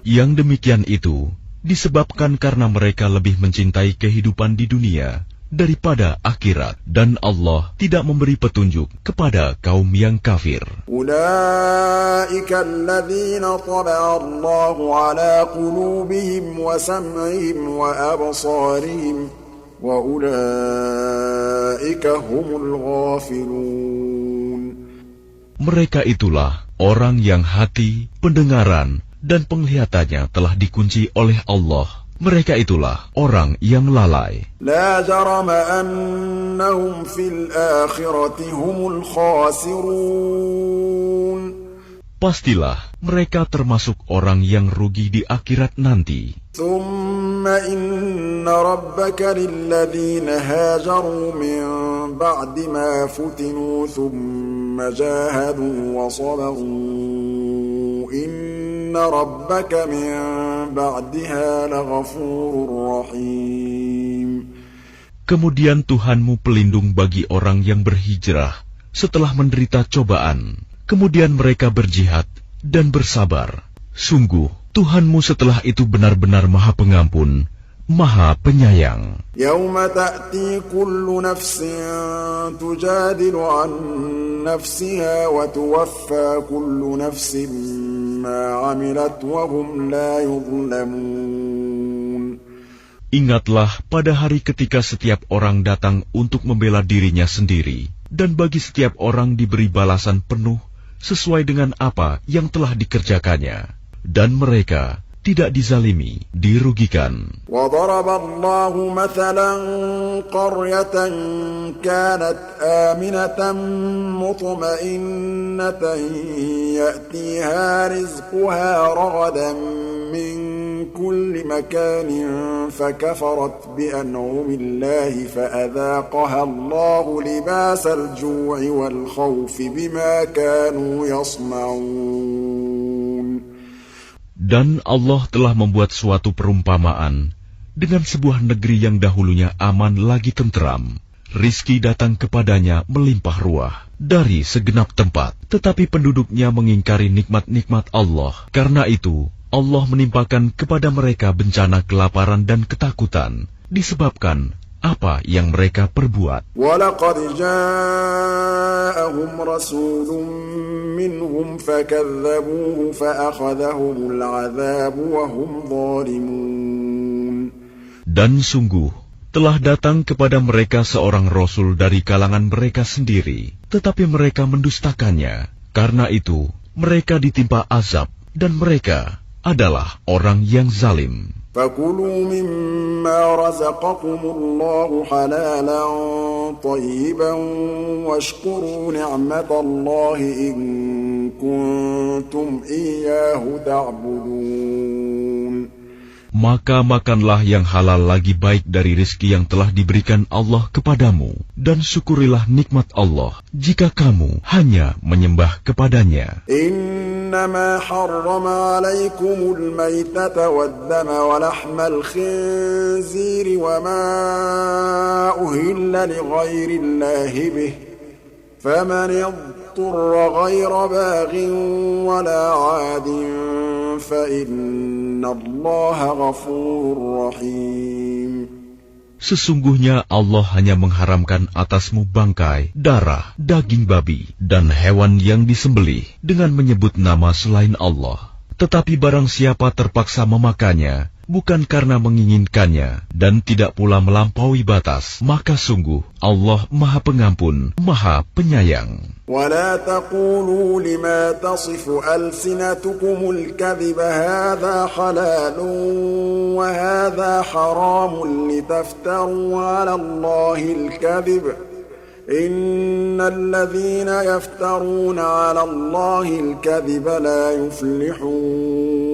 Yang demikian itu disebabkan karena mereka lebih mencintai kehidupan di dunia daripada akhirat, dan Allah tidak memberi petunjuk kepada kaum yang kafir. Ulaika alladzina taba'a Allahu 'ala qulubihim wa sam'ihim wa absarihim wa ulaika humul ghafilun. Mereka itulah orang yang hati, pendengaran, dan penglihatannya telah dikunci oleh Allah. Mereka itulah orang yang lalai. La jarama annahum fil akhirati humul khasirun. Pastilah mereka termasuk orang yang rugi di akhirat nanti. Thumma inna rabbaka lilladzina hajaru min ba'di ma futinu thumma jahadu wa sabaru inna rabbaka min ba'diha laghafurur rahim. Kemudian Tuhanmu pelindung bagi orang yang berhijrah setelah menderita cobaan. Kemudian mereka berjihad dan bersabar. Sungguh, Tuhanmu setelah itu benar-benar Maha Pengampun, Maha Penyayang. Yauma ta'ti kullu nafsin tujadilu an nafsiha wa tuwaffa kullu nafsin ma 'amilat wa hum la yuzlamun. Ingatlah pada hari ketika setiap orang datang untuk membela dirinya sendiri, dan bagi setiap orang diberi balasan penuh sesuai dengan apa yang telah dikerjakannya, dan mereka tidak dizalimi, dirugikan. وَضَرَبَ اللَّهُ مَثَلًا قَرْيَةً كَانَتْ آمِنَةً مُطْمَئِنَّةً يَأْتِيهَا رِزْقُهَا رَغَدًا مِّن كُلِّ مَكَانٍ فَكَفَرَتْ بِأَنْعُمِ اللَّهِ فَأَذَاقَهَا اللَّهُ لِبَاسَ الْجُوعِ وَالْخَوْفِ بِمَا كَانُوا يَصْنَعُونَ. Dan Allah telah membuat suatu perumpamaan dengan sebuah negeri yang dahulunya aman lagi tenteram. Rizki datang kepadanya melimpah ruah dari segenap tempat, tetapi penduduknya mengingkari nikmat-nikmat Allah. Karena itu, Allah menimpakan kepada mereka bencana kelaparan dan ketakutan disebabkan apa yang mereka perbuat. وَلَقَدْ جَاءَهُمْ رَسُولٌ مِّنْهُمْ فَكَذَّبُوهُ فَأَخَذَهُمُ الْعَذَابُ وَهُمْ ظَالِمُونَ. Dan sungguh, Telah datang kepada mereka seorang rasul dari kalangan mereka sendiri, tetapi mereka mendustakannya. Karena itu, mereka ditimpa azab, dan mereka adalah orang yang zalim. فَكُلُوا مِمَّا رَزَقَكُمُ اللَّهُ حَلَالًا طَيِّبًا وَاشْكُرُوا نِعْمَةَ اللَّهِ إِن كُنتُمْ إِيَّاهُ تَعْبُدُونَ. Maka makanlah yang halal lagi baik dari rezeki yang telah diberikan Allah kepadamu, dan syukurilah nikmat Allah jika kamu hanya menyembah kepadanya. إنما حرم عليكم الميتة والدم ولحم الخنزير وما أهل لغير الله به فمن اضطر غير باغ ولا عاد فإن الله غفور رحيم. Sesungguhnya Allah hanya mengharamkan atasmu bangkai, darah, daging babi, dan hewan yang disembelih dengan menyebut nama selain Allah. Tetapi barang siapa terpaksa memakannya, bukan karena menginginkannya, dan tidak pula melampaui batas, maka sungguh Allah Maha Pengampun, Maha Penyayang. ولا تقولوا لما تصف ألسنتكم الكذب هذا حلال وهذا حرام لتفتروا على الله الكذب إن الذين يفترون على الله الكذب لا يفلحون.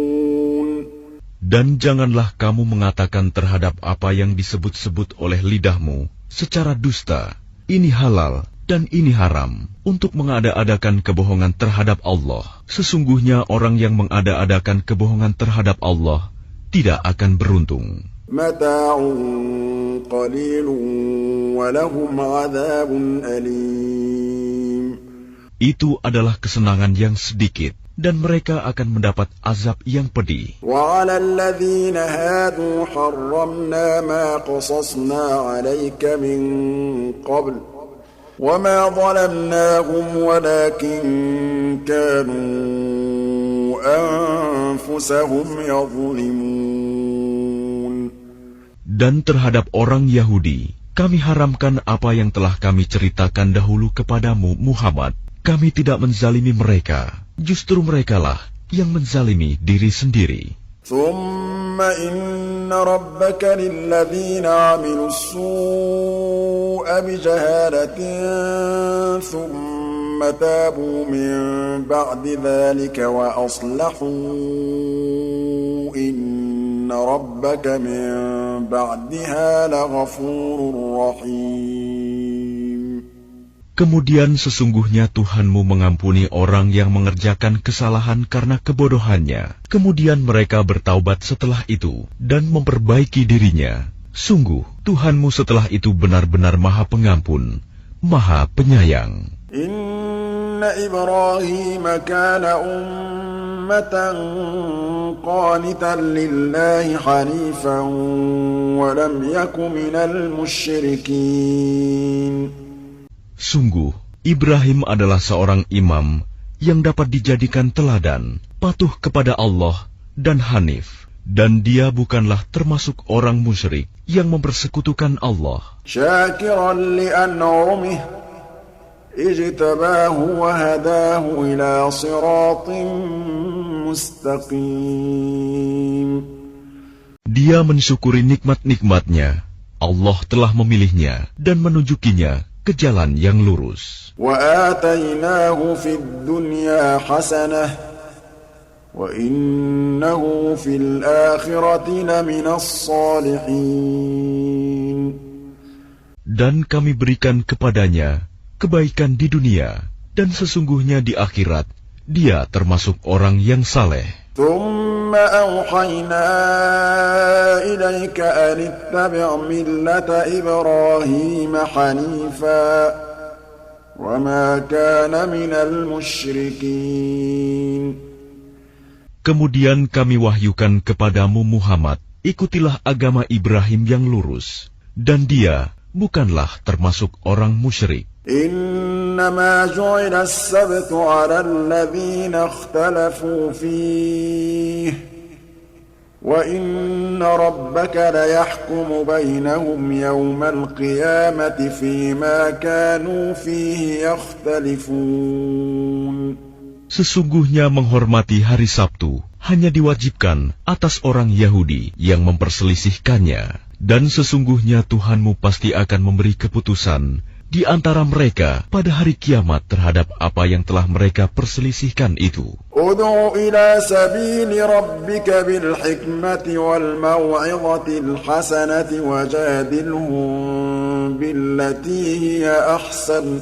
Dan janganlah kamu mengatakan terhadap apa yang disebut-sebut oleh lidahmu secara dusta, ini halal dan ini haram, untuk mengada-adakan kebohongan terhadap Allah. Sesungguhnya orang yang mengada-adakan kebohongan terhadap Allah tidak akan beruntung. Mata'un qalilun wa lahum 'adzabun alim. Itu adalah kesenangan yang sedikit, dan mereka akan mendapat azab yang pedih. وَعَلَى الَّذِينَ هَادُوا حَرَّمْنَا مَا قَصَصْنَا عَلَيْكَ مِن قَبْلُ وَمَا ظَلَمْنَاهُمْ وَلَكِن كَانُوا أَنفُسَهُمْ يَظْلِمُونَ. Dan terhadap orang Yahudi, kami haramkan apa yang telah kami ceritakan dahulu kepadamu, Muhammad. Kami tidak menzalimi mereka, justru merekalah yang menzalimi diri sendiri. ثُمَّ إِنَّ رَبَّكَ لِلَّذِينَ عَمِلُوا السُّوءَ بِجَهَالَةٍ ثُمَّ تَابُوا مِن بَعْدِ ذَلِكَ وَأَصْلَحُوا إِنَّ رَبَّكَ مِن بَعْدِهَا لَغَفُورٌ رَّحِيمٌ. Kemudian sesungguhnya Tuhanmu mengampuni orang yang mengerjakan kesalahan karena kebodohannya. Kemudian mereka bertaubat setelah itu dan memperbaiki dirinya. Sungguh, Tuhanmu setelah itu benar-benar Maha Pengampun, Maha Penyayang. Inna Ibrahim kana ummatan qanitan lillahi hanifan wa lam yaku minal musyrikin. Sungguh, Ibrahim adalah seorang imam yang dapat dijadikan teladan, patuh kepada Allah dan hanif, dan dia bukanlah termasuk orang musyrik yang mempersekutukan Allah. Syakiran li'an'umih, ijtabahu wa hadahu ila siratin mustaqim. Dia mensyukuri nikmat-nikmatnya. Allah telah memilihnya dan menunjukinya ke jalan yang lurus. وَآتَيْنَاهُ فِي الدُّنْيَا حَسَنَةً وَإِنَّهُ فِي الْآخِرَةِ لَمِنَ الصَّالِحِينَ. Dan kami berikan kepadanya kebaikan di dunia, dan sesungguhnya di akhirat dia termasuk orang yang saleh. ثُمَّ أَوْحَيْنَا إِلَيْكَ أَنِ اتَّبِعْ مِلَّةَ إِبْرَاهِيمَ حَنِيفًا وَمَا كَانَ مِنَ الْمُشْرِكِينَ. Kemudian kami wahyukan kepadamu Muhammad, ikutilah agama Ibrahim yang lurus, dan dia bukanlah termasuk orang musyrik. إنما جعل السبت على الذين اختلفوا فيه وَإِنَّ رَبَّكَ لَيَحْكُمُ بَيْنَهُمْ يَوْمَ الْقِيَامَةِ فِيمَا كَانُوا فِيهِ يَخْتَلِفُونَ. Sesungguhnya menghormati hari Sabtu hanya diwajibkan atas orang Yahudi yang memperselisihkannya. Dan sesungguhnya Tuhanmu pasti akan memberi keputusan di antara mereka pada hari kiamat terhadap apa yang telah mereka perselisihkan itu. Ud'u ila sabili rabbika bil hikmati wal maw'izati al hasanati wajadilhum billati hiya ahsan.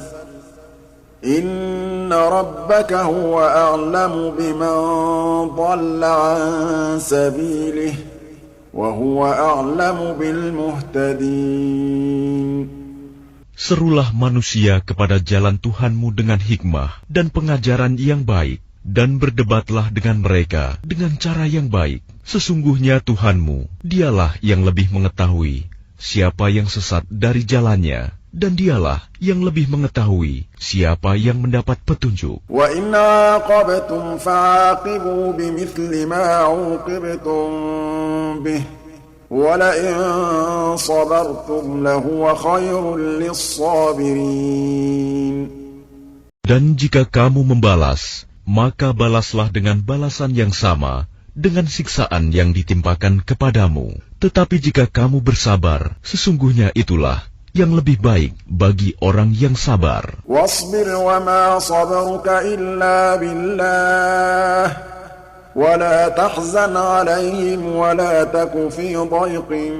Inna rabbaka huwa a'lamu biman dhalla 'an sabilihi wa huwa a'lamu bil muhtadin. Serulah manusia kepada jalan Tuhanmu dengan hikmah dan pengajaran yang baik, dan berdebatlah dengan mereka dengan cara yang baik. Sesungguhnya Tuhanmu, dialah yang lebih mengetahui siapa yang sesat dari jalannya, dan dialah yang lebih mengetahui siapa yang mendapat petunjuk. Wa in 'aqabtum fa'aqibu bimithli ma 'uqibtum bih wa la in sabartum lahuwa khairul lis-sabirin. Dan jika kamu membalas, maka balaslah dengan balasan yang sama dengan siksaan yang ditimpakan kepadamu. Tetapi jika kamu bersabar, sesungguhnya itulah yang lebih baik bagi orang yang sabar. Wasbir wa ma sabruka illa billah wa la tahzan 'alaihim wa la taku fi dhayqin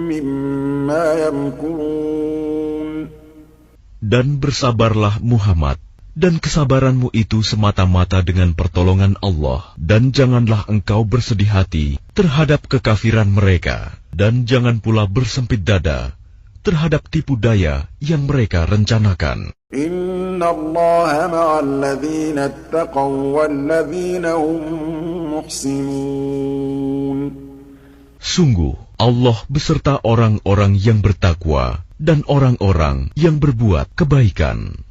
mimma yamkurun. Dan bersabarlah Muhammad, dan kesabaranmu itu semata-mata dengan pertolongan Allah, dan janganlah engkau bersedih hati terhadap kekafiran mereka, dan jangan pula bersempit dada terhadap tipu daya yang mereka rencanakan. Inna Allaha ma'al ladzina ittaqaw wal ladzina hum muhsinun. Sungguh, Allah beserta orang-orang yang bertakwa dan orang-orang yang berbuat kebaikan.